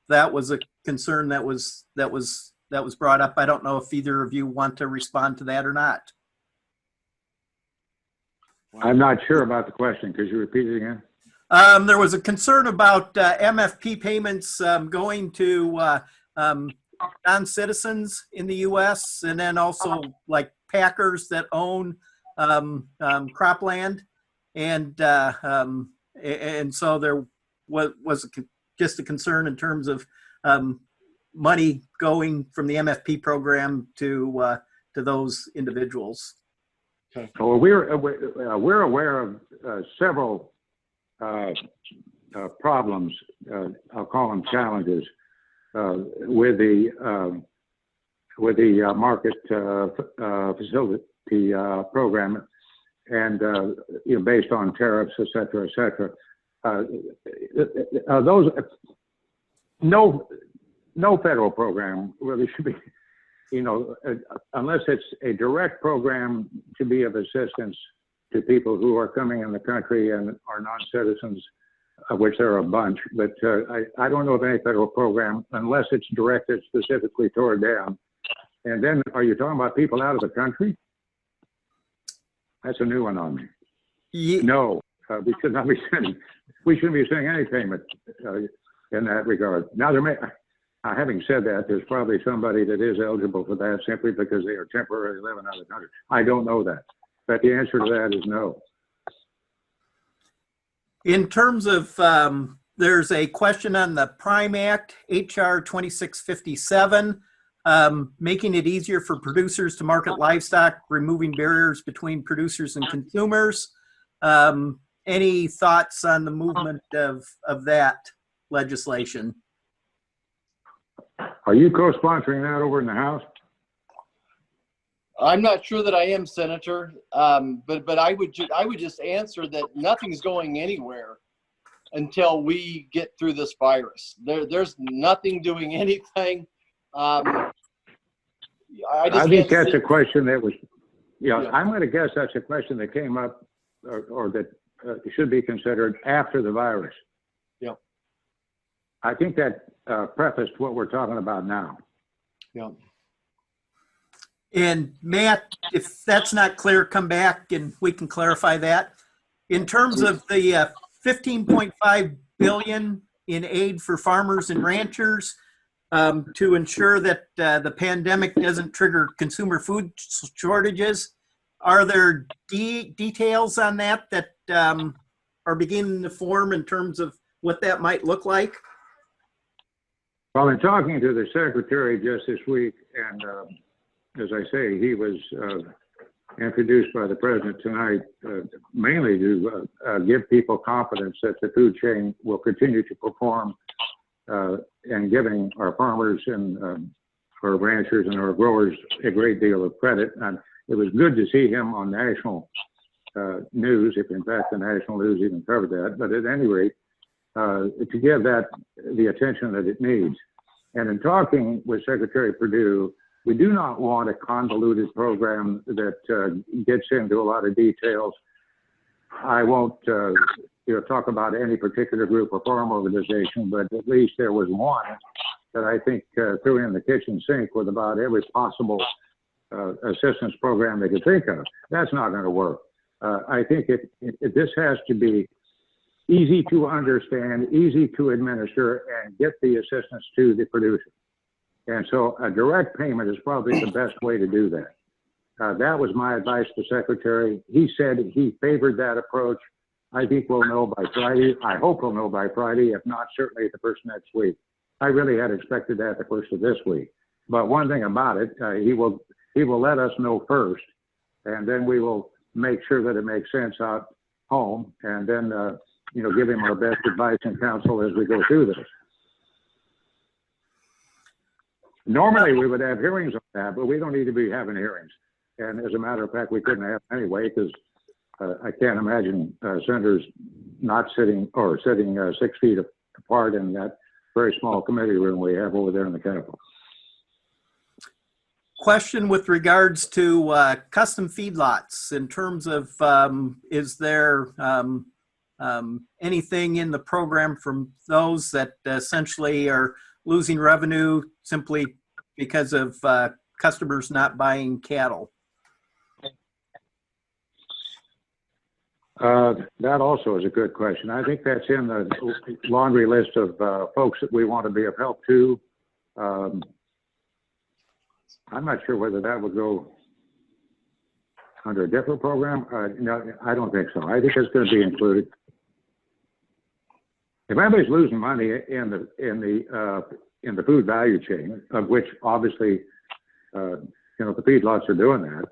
was a concern that was brought up. I don't know if either of you want to respond to that or not. I'm not sure about the question. Could you repeat it again? There was a concern about MFP payments going to non-citizens in the U.S. and then also like packers that own cropland, and And so there was just a concern in terms of money going from the MFP program to those individuals. Okay. Well, we're aware of several problems. I'll call them challenges with the market facility program, and based on tariffs, et cetera, et cetera. Those no federal program really should be, unless it's a direct program to be of assistance to people who are coming in the country and are non-citizens, of which there are a bunch. But I don't know of any federal program unless it's directed specifically toward them. And then, are you talking about people out of the country? That's a new one on me. Yeah. No, we should not be sending. We shouldn't be sending any payment in that regard. Now, having said that, there's probably somebody that is eligible for that simply because they are temporarily living out of the country. I don't know that, but the answer to that is no. In terms of, there's a question on the Prime Act, HR 2657, making it easier for producers to market livestock, removing barriers between producers and consumers. Any thoughts on the movement of that legislation? Are you co-sponsoring that over in the House? I'm not sure that I am, Senator, but I would just answer that nothing's going anywhere until we get through this virus. There's nothing doing anything. I think that's a question that was, I'm going to guess that's a question that came up or that should be considered after the virus. Yeah. I think that prefaced what we're talking about now. Yeah. And Matt, if that's not clear, come back and we can clarify that. In terms of the $15.5 billion in aid for farmers and ranchers to ensure that the pandemic doesn't trigger consumer food shortages, are there details on that are beginning to form in terms of what that might look like? Well, in talking to the Secretary just this week, and as I say, he was introduced by the President tonight mainly to give people confidence that the food chain will continue to perform and giving our farmers and our ranchers and our growers a great deal of credit. And it was good to see him on national news, if in fact the national news even covered that. But at any rate, to give that the attention that it needs. And in talking with Secretary Perdue, we do not want a convoluted program that gets into a lot of details. I won't talk about any particular group or farm organization, but at least there was one that I think threw in the kitchen sink with about every possible assistance program they could think of. That's not going to work. I think this has to be easy to understand, easy to administer, and get the assistance to the producer. And so a direct payment is probably the best way to do that. That was my advice to Secretary. He said he favored that approach. I think we'll know by Friday. I hope we'll know by Friday, if not certainly at the first next week. I really had expected that the first of this week. But one thing about it, he will let us know first, and then we will make sure that it makes sense out home, and then give him our best advice and counsel as we go through this. Normally we would have hearings on that, but we don't need to be having hearings. And as a matter of fact, we couldn't have anyway, because I can't imagine senators not sitting or sitting 6 feet apart in that very small committee room we have over there in the Capitol. Question with regards to custom feedlots in terms of is there anything in the program from those that essentially are losing revenue simply because of customers not buying cattle? That also is a good question. I think that's in the laundry list of folks that we want to be of help to. I'm not sure whether that would go under a different program. No, I don't think so. I think it's going to be included. if anybody's losing money in the food value chain, of which obviously, the feedlots are doing that,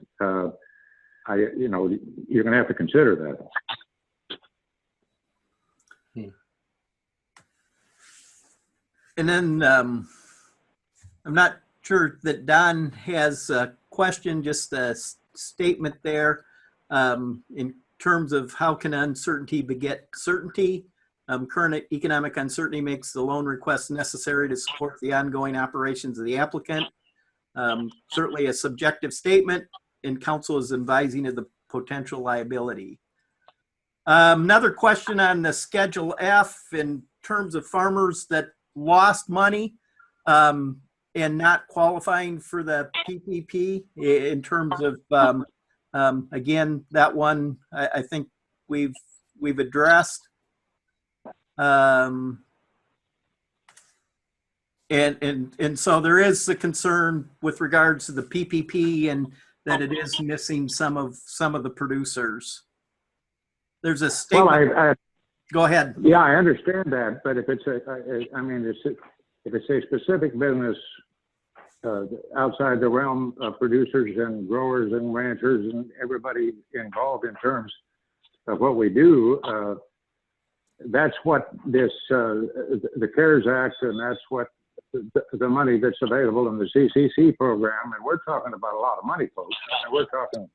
you're going to have to consider that. And then I'm not sure that Don has a question, just a statement there in terms of how can uncertainty beget certainty. Current economic uncertainty makes the loan request necessary to support the ongoing operations of the applicant. Certainly a subjective statement, and council is advising of the potential liability. Another question on the Schedule F in terms of farmers that lost money and not qualifying for the PPP in terms of, again, that one I think we've addressed. And so there is a concern with regards to the PPP and that it is missing some of the producers. There's a statement. Well, Go ahead. yeah, I understand that, but if it's if it's a specific business outside the realm of producers and growers and ranchers and everybody involved in terms of what we do, that's what this the CARES Act, and that's what the money that's available in the CCC program, and we're talking about a lot of money, folks. And we're talking,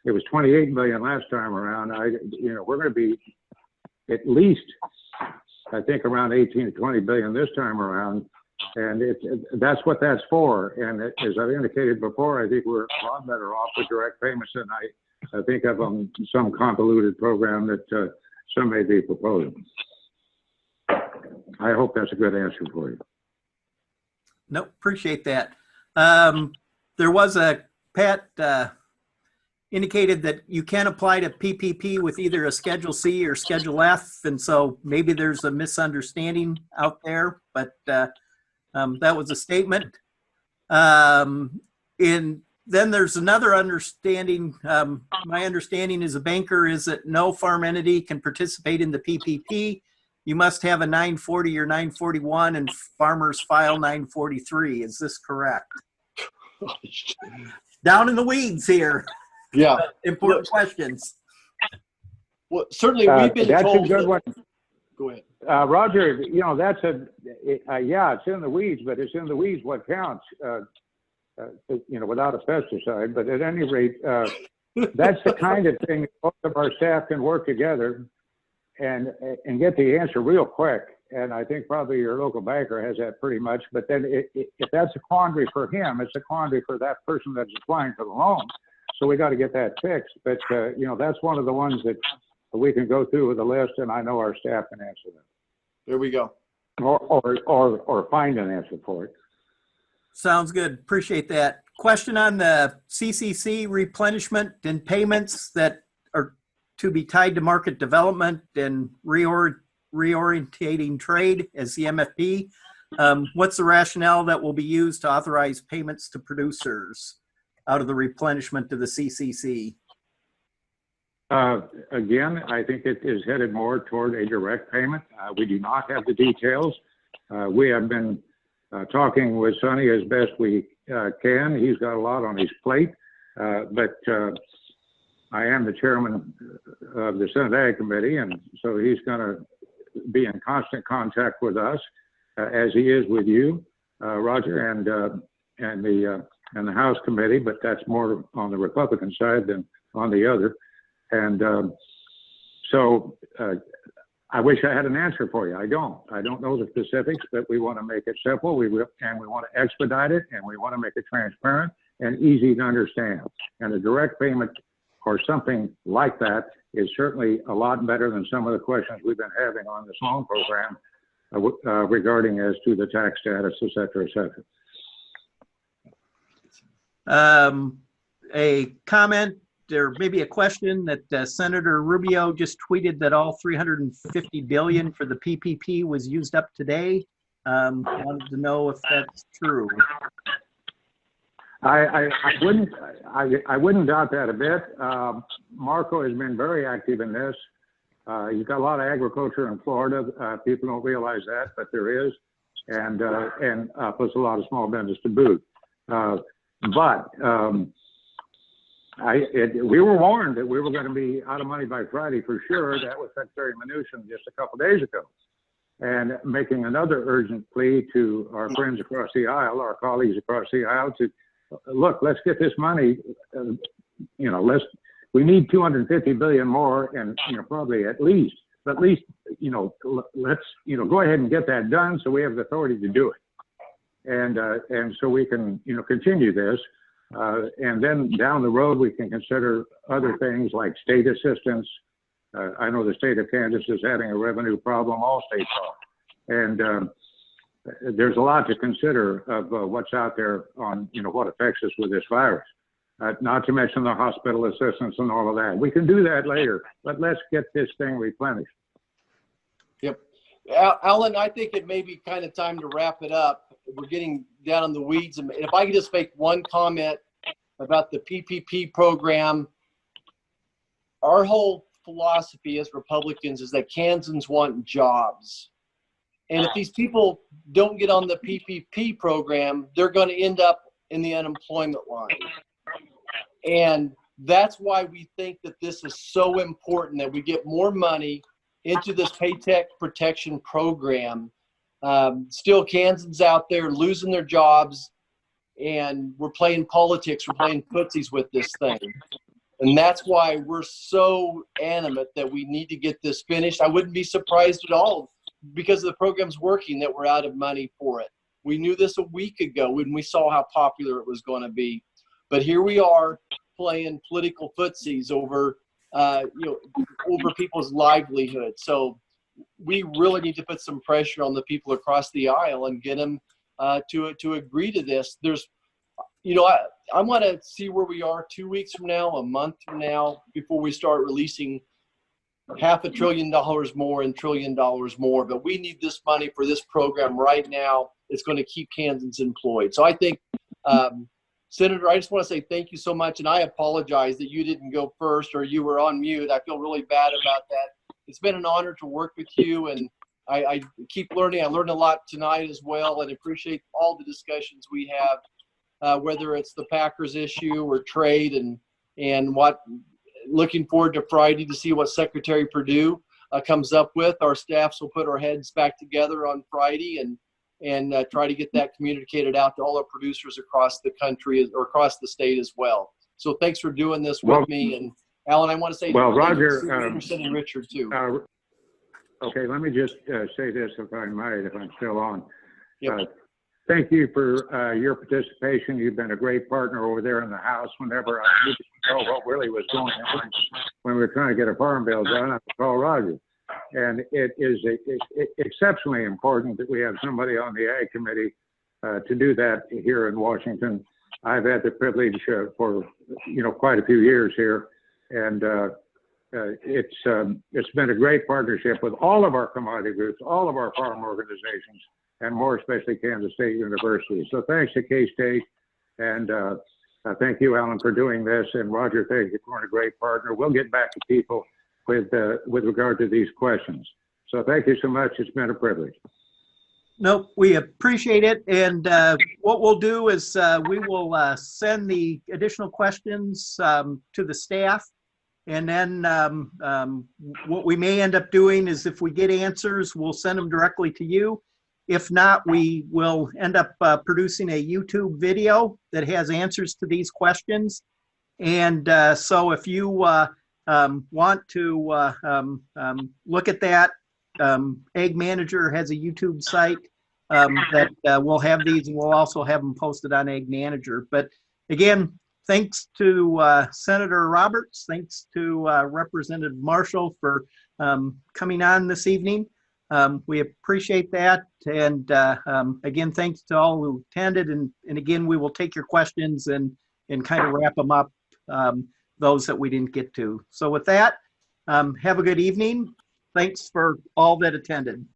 it was 28 million last time around. We're going to be at least, I think, around 18 to 20 billion this time around, and that's what that's for. And as I've indicated before, I think we're a lot better off with direct payments than I think of some convoluted program that some may be proposing. I hope that's a good answer for you. No, appreciate that. There was Pat indicated that you can apply to PPP with either a Schedule C or Schedule F, and so maybe there's a misunderstanding out there, but that was a statement. And then there's another understanding. My understanding as a banker is that no farm entity can participate in the PPP. You must have a 940 or 941, and farmers file 943. Is this correct? Down in the weeds here. Yeah. Important questions. Well, certainly we've been that's told. A good one. Go ahead. Roger, that's yeah, it's in the weeds, but it's in the weeds what counts, without a pesticide. But at any rate, that's the kind of thing that both of our staff can work together and get the answer real quick. And I think probably your local banker has that pretty much. But then if that's a quandary for him, it's a quandary for that person that's applying for the loan. So we got to get that fixed. But, that's one of the ones that we can go through with a list, and I know our staff can answer that. There we go. Or find an answer for it. Sounds good. Appreciate that. Question on the CCC replenishment and payments that are to be tied to market development and reorientating trade as the MFP. What's the rationale that will be used to authorize payments to producers out of the replenishment to the CCC? Again, I think it is headed more toward a direct payment. We do not have the details. We have been talking with Sonny as best we can. He's got a lot on his plate, but I am the chairman of the Senate Ag Committee, and so he's going to be in constant contact with us, as he is with you, Roger, and the House Committee. But that's more on the Republican side than on the other. And so I wish I had an answer for you. I don't know the specifics, but we want to make it simple. We want to expedite it, and we want to make it transparent and easy to understand. And a direct payment or something like that is certainly a lot better than some of the questions we've been having on this loan program regarding as to the tax status, et cetera, et cetera. A comment or maybe a question that Senator Rubio just tweeted that all $350 billion for the PPP was used up today. Wanted to know if that's true. I wouldn't doubt that a bit. Marco has been very active in this. You've got a lot of agriculture in Florida. People don't realize that, but there is, and plus a lot of small business to boot. We were warned that we were going to be out of money by Friday for sure. That was Secretary Mnuchin just a couple of days ago. And making another urgent plea to our friends across the aisle, our colleagues across the aisle, to look, let's get this money. We need 250 billion more, and probably at least let's go ahead and get that done, so we have the authority to do it, and so we can continue this, and then down the road we can consider other things like state assistance. I know the state of Kansas is having a revenue problem. All states are, and there's a lot to consider of what's out there on what affects us with this virus. Not to mention the hospital assistance and all of that. We can do that later, but let's get this thing replenished. Yep. Alan, I think it may be kind of time to wrap it up. We're getting down in the weeds. And if I could just make one comment about the PPP program, our whole philosophy as Republicans is that Kansans want jobs. And if these people don't get on the PPP program, they're going to end up in the unemployment line. And that's why we think that this is so important that we get more money into this Paycheck Protection Program. Still, Kansans out there losing their jobs, and we're playing politics, we're playing footsies with this thing. And that's why we're so animate that we need to get this finished. I wouldn't be surprised at all, because the program's working, that we're out of money for it. We knew this a week ago when we saw how popular it was going to be. But here we are playing political footsies over, over people's livelihood. So we really need to put some pressure on the people across the aisle and get them to agree to this. I want to see where we are 2 weeks from now, a month from now, before we start releasing $500 billion more and $1 trillion more. But we need this money for this program right now. It's going to keep Kansans employed. So I think, Senator, I just want to say thank you so much, and I apologize that you didn't go first or you were on mute. I feel really bad about that. It's been an honor to work with you, and I keep learning. I learned a lot tonight as well, and appreciate all the discussions we have, whether it's the Packers issue or trade, and looking forward to Friday to see what Secretary Perdue comes up with. Our staffs will put our heads back together on Friday and try to get that communicated out to all our producers across the country or across the state as well. So thanks for doing this with me. And Alan, I want to say Roger, Anderson and Richard too. Okay, let me just say this, if I might, if I'm still on. Yep. Thank you for your participation. You've been a great partner over there in the House. Whenever I needed to know what really was going on when we were trying to get a farm bill done, I would call Roger. And it is exceptionally important that we have somebody on the Ag Committee to do that here in Washington. I've had the privilege for quite a few years here, and it's been a great partnership with all of our commodity groups, all of our farm organizations, and more especially Kansas State University. So thanks to K-State, and thank you, Alan, for doing this, and Roger, thank you for being a great partner. We'll get back to people with regard to these questions. So thank you so much. It's been a privilege. Nope, we appreciate it. And what we'll do is we will send the additional questions to the staff. And then what we may end up doing is if we get answers, we'll send them directly to you. If not, we will end up producing a YouTube video that has answers to these questions. And so if you want to look at that, Ag Manager has a YouTube site that will have these, and we'll also have them posted on Ag Manager. But again, thanks to Senator Roberts, thanks to Representative Marshall for coming on this evening. We appreciate that. And again, thanks to all who attended. And again, we will take your questions and kind of wrap them up, those that we didn't get to. So with that, have a good evening. Thanks for all that attended.